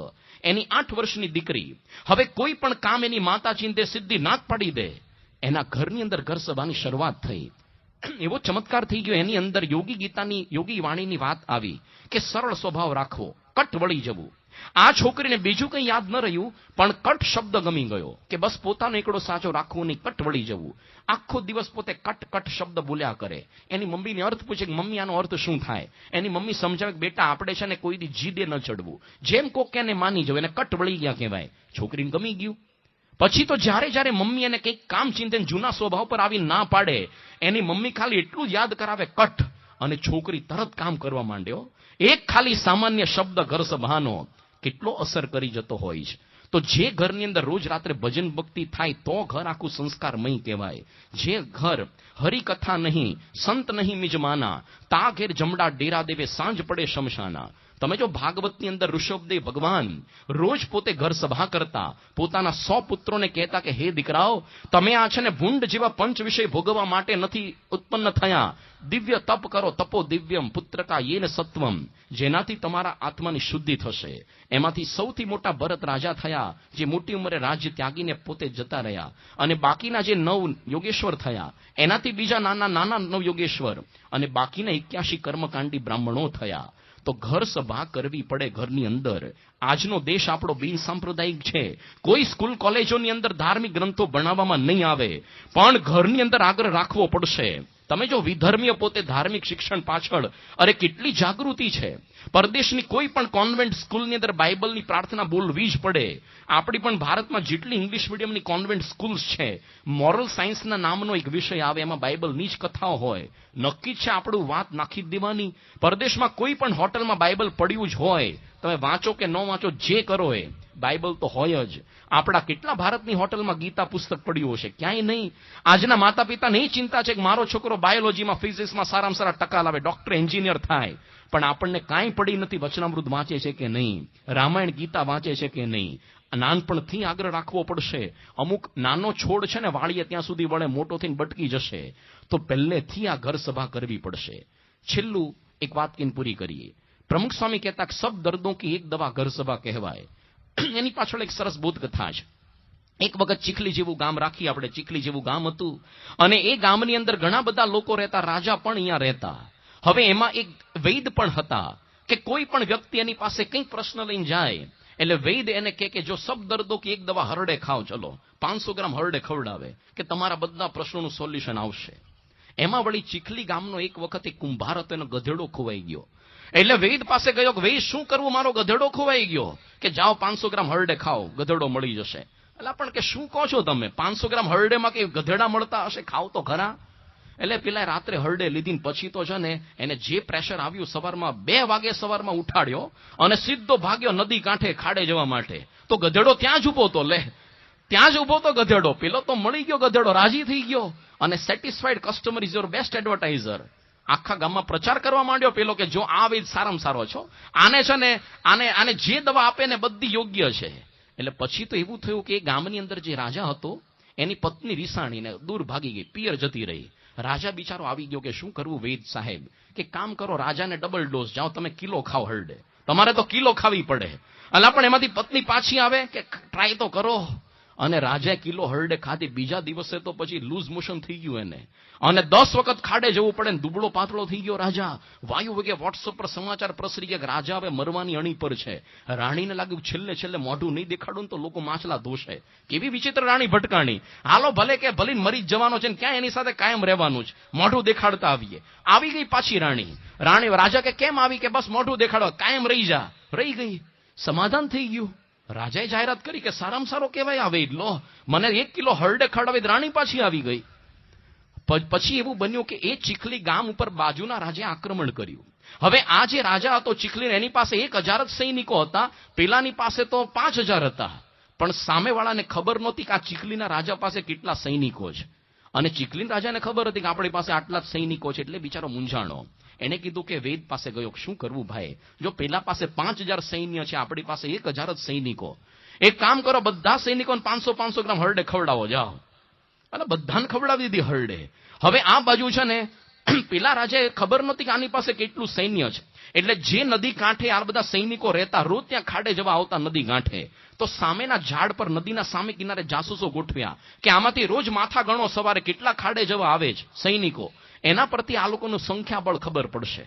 એની 8 વર્ષની દીકરી હવે કોઈ પણ કામ એની માતા ચિંતે સીધી નાક પાડી દે. એના ઘરની અંદર ઘર સભાની શરૂઆત થઈ. એવો ચમત્કાર થઈ ગયો, એની અંદર યોગી ગીતાની, યોગી વાણીની વાત આવી કે સરળ સ્વભાવ રાખવો, કટ વળી જવું. આ છોકરીને બીજું કંઈ યાદ ન રહ્યું, પણ કટ શબ્દ ગમી ગયો કે બસ પોતાનો એકડો સાચો રાખવો નહીં, કટ વળી જવું. આખો દિવસ પોતે કટ શબ્દ બોલ્યા કરે. એની મમ્મીને અર્થ પૂછે કે મમ્મી આનો અર્થ શું થાય? એની મમ્મી સમજાવે કે બેટા આપણે છે ને કોઈ દી જીદે ન ચડવું, જેમ કોક એને માની જવું, એને કટ વળી ગયા કહેવાય. છોકરીને ગમી ગયું. પછી તો જ્યારે મમ્મી એને કંઈક કામ ચિંતન જૂના સ્વભાવ પર આવી ના પાડે, એની મમ્મી ખાલી એટલું જ યાદ કરાવે કટ, અને છોકરી તરત કામ કરવા માંડ્યો. એક ખાલી સામાન્ય શબ્દ ઘર સભાનો કેટલો અસર કરી જતો હોય છે. તો જે ઘરની અંદર રોજ રાત્રે ભજન ભક્તિ થાય તો ઘર આખું સંસ્કારમય કહેવાય. જે ઘર હરિકથા નહીં, સંત નહીં મિજમાના, તા ઘેર જમડા ડેરા દેવે, સાંજ પડે શમશાના. તમે જો ભાગવતની અંદર ઋષભદેવ ભગવાન રોજ પોતે ઘર સભા કરતા, પોતાના 100 પુત્રોને કહેતા કે હે દીકરાઓ, તમે આ છે ને ભૂંડ જેવા પંચ વિષય ભોગવવા માટે નથી ઉત્પન્ન થયા. દિવ્ય તપ કરો, તપો દિવ્યમ પુત્રકા યેન સત્વમ, જેનાથી તમારા આત્માની શુદ્ધિ થશે. એમાંથી સૌથી મોટા ભરત રાજા થયા, જે મોટી ઉંમરે રાજ્ય ત્યાગીને પોતે જતા રહ્યા, અને બાકીના જે 9 યોગેશ્વર થયા, એનાથી બીજા નાના 9 યોગેશ્વર, અને બાકીના 81 કર્મકાંડી બ્રાહ્મણો થયા. તો ઘર સભા કરવી પડે ઘરની અંદર. આજનો દેશ આપણો બિન સાંપ્રદાયિક છે. કોઈ સ્કૂલ કોલેજોની અંદર ધાર્મિક ગ્રંથો ભણાવવામાં નહીં આવે, પણ ઘરની અંદર આગ્રહ રાખવો પડશે. તમે જો વિધર્મીય પોતે ધાર્મિક શિક્ષણ પાછળ અરે કેટલી જાગૃતિ છે. પરદેશની કોઈ પણ કોન્વેન્ટ સ્કૂલની અંદર બાઇબલની પ્રાર્થના બોલવી જ પડે. આપણી પણ ભારતમાં જેટલી ઇંગ્લિશ મીડિયમની કોન્વેન્ટ સ્કૂલ્સ છે, મોરલ સાયન્સના નામનો એક વિષય આવે, એમાં બાઇબલની જ કથાઓ હોય. નક્કી છે આપણું વાત નાખી દેવાની. પરદેશમાં કોઈ પણ હોટલમાં બાઇબલ પડ્યું જ હોય તમે વાંચો કે ન વાંચો, જે કરો એ બાઇબલ તો હોય જ. આપણા કેટલા ભારતની હોટલમાં ગીતા પુસ્તક પડ્યું હશે? ક્યાંય નહીં. આજના માતા પિતાને એ ચિંતા છે કે મારો છોકરો બાયોલોજીમાં, ફિઝિક્સમાં સારામાં સારા ટકા લાવે, ડોક્ટર, એન્જિનિયર થાય. પણ આપણને કાંઈ પડી નથી. વચનામૃત વાંચે છે કે નહીં? રામાયણ ગીતા વાંચે છે કે નહીં? નાનપણથી આગ્રહ રાખવો પડશે. અમુક નાનો છોડ છે ને વાળીએ ત્યાં સુધી વળે, મોટો થઈને બટકી જશે. તો પહેલેથી આ ઘર સભા કરવી પડશે. છેલ્લું એક વાત કહીને પૂરી કરીએ. પ્રમુખ સ્વામી કહેતા કે સબ દર્દોं की एक दवा ઘર સભા કહેવાય. એની પાછળ એક સરસ બોધકથા છે. એક વખત ચીખલી જેવું ગામ રાખી આપણે. ચીખલી જેવું ગામ હતું અને એ ગામની અંદર ઘણા બધા લોકો રહેતા, રાજા પણ અહીંયા રહેતા. હવે એમાં એક વૈદ પણ હતા કે કોઈ પણ વ્યક્તિ એની પાસે કંઈક પ્રશ્ન લઈને જાય એટલે વૈદ એને કહે કે જો સબ દર્દો કી એક દવા હરડે ખાઓ, ચલો 500 ગ્રામ હરડે ખવડાવે કે તમારા બધા પ્રશ્નોનું સોલ્યુશન આવશે. એમાં વળી ચીખલી ગામનો એક વખત એક કુંભાર હતો, એનો ગધેડો ખોવાઈ ગયો. એટલે વૈદ પાસે ગયો કે વૈદ શું કરવું, મારો ગધેડો ખોવાઈ ગયો. કે જાઓ 500 ગ્રામ હરડે ખાઓ, ગધેડો મળી જશે. એટલે પણ કે શું કહો છો તમે, 500 ગ્રામ હરડેમાં કે ગધેડા મળતા હશે, ખાવ તો ખરા. એટલે પેલા રાત્રે હરડે લીધી પછી તો છે ને એને જે પ્રેશર આવ્યું, સવારમાં 2 વાગે સવારમાં ઉઠાડ્યો અને સીધો ભાગ્યો નદી કાંઠે ખાડે જવા માટે. તો ગધેડો ત્યાં જ ઉભો તો, ત્યાં જ ઉભો તો ગધેડો. પેલો તો મળી ગયો, ગધેડો રાજી થઈ ગયો અને satisfied customer is your best advertiser. આખા ગામમાં પ્રચાર કરવા માંડ્યો પેલો કે જો આ વેદ સારામાં સારો છો, આને છે ને આને જે દવા આપે ને બધી યોગ્ય છે. એટલે પછી તો એવું થયું કે એ ગામની અંદર જે રાજા હતો એની પત્ની રીસાણીને દૂર ભાગી ગઈ, પિયર જતી રહી. રાજા બિચારો આવી ગયો કે શું કરવું વૈદ સાહેબ, કે કામ કરો, રાજાને ડબલ ડોઝ, જાઓ તમે કિલો ખાઓ હરડે, તમારે તો કિલો ખાવી પડે. અલા પણ એમાંથી પત્ની પાછી આવે કે ટ્રાય તો કરો. અને રાજાએ કિલો હરડે ખાધી. બીજા દિવસે તો પછી લૂઝ મોશન થઈ ગયું એને અને 10 વખત ખાડે જવું પડે ને દુબળો પાતળો થઈ ગયો રાજા. વાયુ વેગે વોટ્સઅપ પર સમાચાર પ્રસરી ગયા કે રાજા હવે મરવાની અણી પર છે. રાણીને લાગ્યું છેલ્લે મોઢું નહીં દેખાડું તો લોકો માછલા ધોશે. કેવી વિચિત્ર રાણી ભટકાણી. હાલો ભલે કે ભલે મરી જ જવાનો છે ને ક્યાં એની સાથે કાયમ રહેવાનું છે, મોઢું દેખાડતા આવીએ. આવી ગઈ પાછી રાણી. રાજા કે કેમ આવી, કે બસ મોઢું દેખાડો, કાયમ રહી જા. રહી ગઈ, સમાધાન થઈ ગયું. રાજાએ જાહેરાત કરી કે સારામાં સારો કહેવાય આવે, લો મને 1 કિલો હરડે ખવડાવી. રાણી પાછી આવી ગઈ. પછી એવું બન્યું કે એ ચીખલી ગામ ઉપર બાજુના રાજાએ આક્રમણ કર્યું. હવે આ જે રાજા હતો ચીખલી, એની પાસે 1000 જ સૈનિકો હતા, પેલાની પાસે તો 5000 હતા. પણ સામેવાળાને ખબર નહોતી કે આ ચીખલીના રાજા પાસે કેટલા સૈનિકો છે. અને ચીખલી રાજાને ખબર હતી કે આપણી પાસે આટલા જ સૈનિકો છે. એટલે બિચારો મૂંઝાણો. એને કીધું કે વેદ પાસે ગયો, શું કરવું ભાઈ, જો પેલા પાસે 5000 સૈન્ય છે, આપણી પાસે 1000 જ સૈનિકો. એક કામ કરો, બધા સૈનિકોને 500 ગ્રામ હરડે ખવડાવો, જાઓ. એટલે બધાને ખવડાવી દીધી હરડે. હવે આ બાજુ છે ને પેલા રાજાએ ખબર નહોતી કે આની પાસે કેટલું સૈન્ય છે. એટલે જે નદી કાંઠે આ બધા સૈનિકો રહેતા, રોજ ત્યાં ખાડે જવા આવતા નદી કાંઠે, તો સામેના ઝાડ પર નદીના સામે કિનારે જાસૂસો ગોઠવ્યા કે આમાંથી રોજ માથા ગણો સવારે કેટલા ખાડે જવા આવે છે સૈનિકો. એના પરથી આ લોકોનું સંખ્યાબળ ખબર પડશે.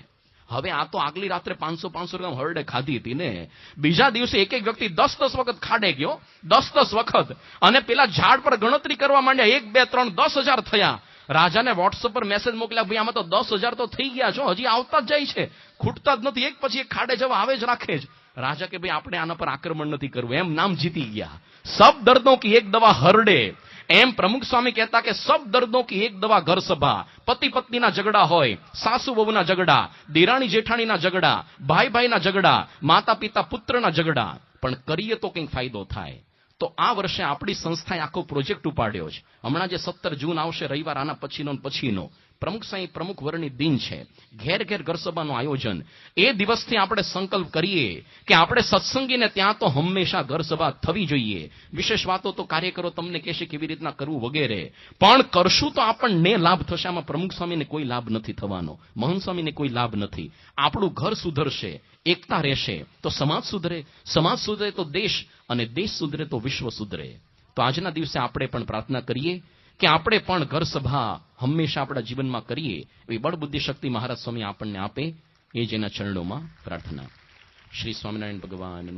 હવે આ તો આગલી રાત્રે 500 ગ્રામ હરડે ખાધી હતી ને, બીજા દિવસે એક વ્યક્તિ 10 વખત ખાડે ગયો, 10 વખત. અને પેલા ઝાડ પર ગણતરી કરવા માંડ્યા, 1 2 3 10,000 થયા. રાજાને વોટ્સઅપ પર મેસેજ મોકલ્યા, ભાઈ આમાં તો 10,000 તો થઈ ગયા છો, હજી આવતા જ જાય છે, ખૂટતા જ નથી, એક પછી એક ખાડે જવા આવે જ રાખે જ. રાજા કે ભાઈ આપણે આના પર આક્રમણ નથી કરવું, એમ નામ જીતી ગયા. સબ દર્દો કી એક દવા હરડે. એમ પ્રમુખ સ્વામી કહેતા કે સબ દર્દો કી એક દવા ઘર સભા. પતિ પત્નીના ઝઘડા હોય, સાસુ વહુના ઝઘડા, દેરાણી જેઠાણીના ઝઘડા, ભાઈ ભાઈના ઝઘડા, માતા પિતા પુત્રના ઝઘડા, પણ કરીએ તો કંઈક ફાયદો થાય. તો આ વર્ષે આપણી સંસ્થાએ આખો પ્રોજેક્ટ ઉપાડ્યો છે. હમણાં જે 17 જૂન આવશે રવિવાર, આના પછીનો પ્રમુખ સાંઈ પ્રમુખ વર્ણિત દિન છે. ઘેર ઘેર ઘર સભાનું આયોજન. એ દિવસથી આપણે સંકલ્પ કરીએ કે આપણે સત્સંગીને ત્યાં તો હંમેશા ઘર સભા થવી જોઈએ. વિશેષ વાતો તો કાર્યકરો તમને કહેશે કેવી રીતના કરવું વગેરે, પણ કરશું તો આપણને લાભ થશે. આમાં પ્રમુખ સ્વામીને કોઈ લાભ નથી થવાનો, મહંત સ્વામીને કોઈ લાભ નથી. આપણું ઘર સુધરશે, એકતા રહેશે તો સમાજ સુધરે, સમાજ સુધરે તો દેશ, અને દેશ સુધરે તો વિશ્વ સુધરે. તો આજના દિવસે આપણે પણ પ્રાર્થના કરીએ કે આપણે પણ ઘર સભા હંમેશા આપણા જીવનમાં કરીએ. એવી બળ બુદ્ધિ શક્તિ મહારાજ સ્વામી આપણને આપે, એ જ એના ચરણોમાં પ્રાર્થના. શ્રી સ્વામિનારાયણ ભગવાનની